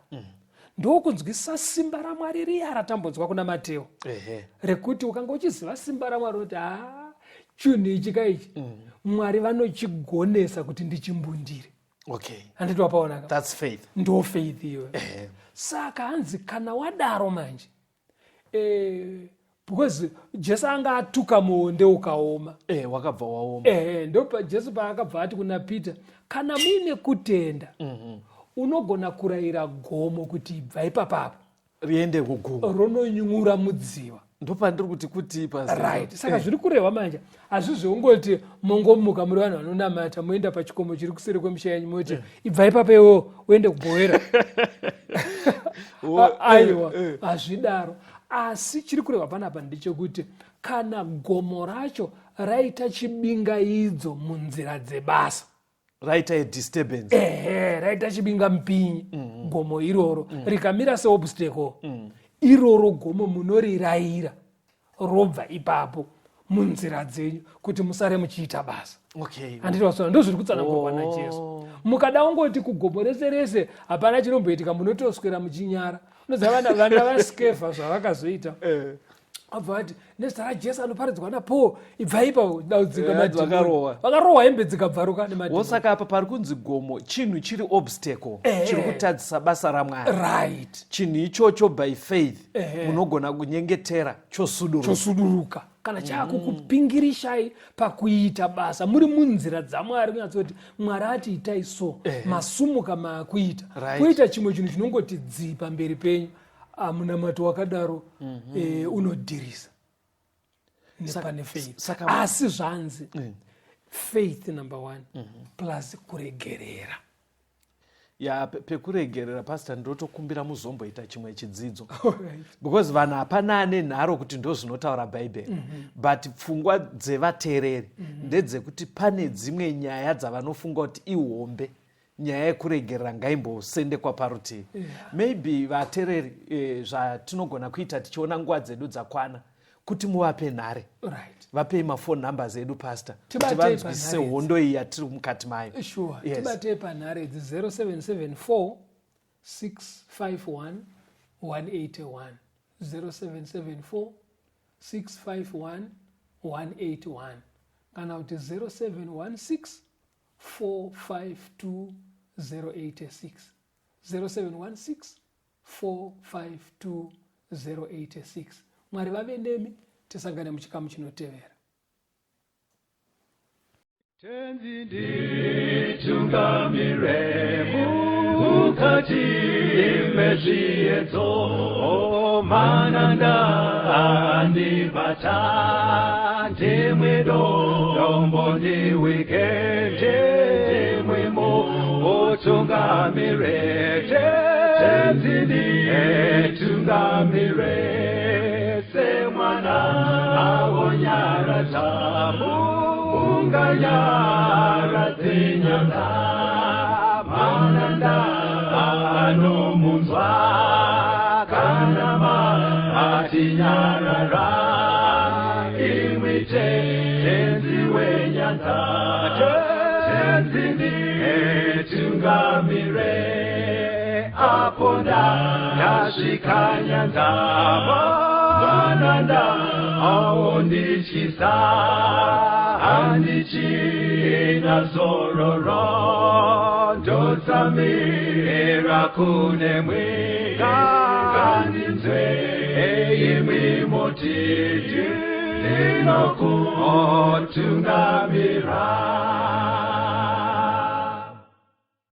Ndokunzwisa simba raMwari riya ratambonzwa kuna Mateo. Rekuti ukanga uchiziva simba raMwari kuti chinhu ichi kaichi Mwari vanochigonesa kuti ndichimbundire. Okay. Handiti wapaona ka? That's faith. Ndo faith iyo. Saka hanzi kana wadaro manje, because Jesu anga atuka muonde ukaoma. Wakabva waoma. Ndo Jesu paakabva ati kuna Peter, kana muine kutenda, unogona kurayira gomo kuti ibva ipapapo riende kugungwa, rononyura mudziva. Ndopandiri kuti pastor. Right. Saka zviri kurehwa manje hazvizvongoti mongomuka muri vanhu vanonamata moenda pachikomo chiri kuseri kwemusha yenyu moti ibva ipapo iwo uende kugohera. Aiwa, hazvidaro. Asi chiri kurehwa panapa ndechekuti kana gomo racho raita chibingaidzo munzira dzebasa, raita disturbance. raita chibinga mupinyi. Gomo iroro rikamira seobstacle, iroro gomo munorirayira robva ipapo munzira dzenyu kuti musare muchiita basa. Handiti ndozviri kutsanangurwa naJesu. Mukada ungoti kugomo rese rese hapana chinomboitika, munotoswera muchinyara. Unoziva vana vasikevha zvavakazoita. Abva ati nezita raJesu anoparidzwa naPaul, ibvai ipapo daudzinga madhimoni. Vakarohwa hembe dzikabvaruka nemadhimoni. Wosaka apa pari kunzi gomo chinhu chiri obstacle chiri kutadzisa basa raMwari. Right. Chinhu ichocho by faith munogona kunyengetera chosuduruka. Kana chakukupingirishai pakuita basa muri munzira dzaMwari, kunyatsoti Mwari ati itai so, masumuka maakuita. Kuita chimwe chinhu chinongoti dzipa mberi penyu, munamato wakadaro unodhirisa nepane faith. Asi zvanzi faith number 1 plus kuregerera. Pekuregerera pastor ndotokumbira muzomboita chimwe chidzidzo. Because vanhu hapana ane nharo kuti ndo zvinotaura bhaibheri, but pfungwa dzevateereri ndedzekuti pane dzimwe nyaya dzavanofunga kuti ihombe. Nyaya yekuregerera ngaimbosendekwa parutivi. Maybe vateereri zvatinogona kuita tichiona nguva dzedu dzakwana kuti muvape nhare. Vapei mafoni numbers edu pastor kuti vanzwisise hondo iyi yatiri mukati mayo. Sure. Tibatei panhare idzi 0774 651 181 0774 651 181 kana kuti 0716 452 086 0716 452 086. Mwari vave nemi, tisangane muchikamu chinotevera. Tenzi nditungamire mukati mezviedzo mananda andibata ndimwedo ndiwikende ndimwemo otungamire tenzi nditungamire semwana awonyara tamu Unganyara tinyanda mananda anomunzwa kanama atinyarara imwite tenzi wenyanda tenzi nditungamire aponda yasvikanyanda mananda aondichisa Andichina zororo Dotsamira kunemwika Kandinzwe imimotiti Ninoku otungamira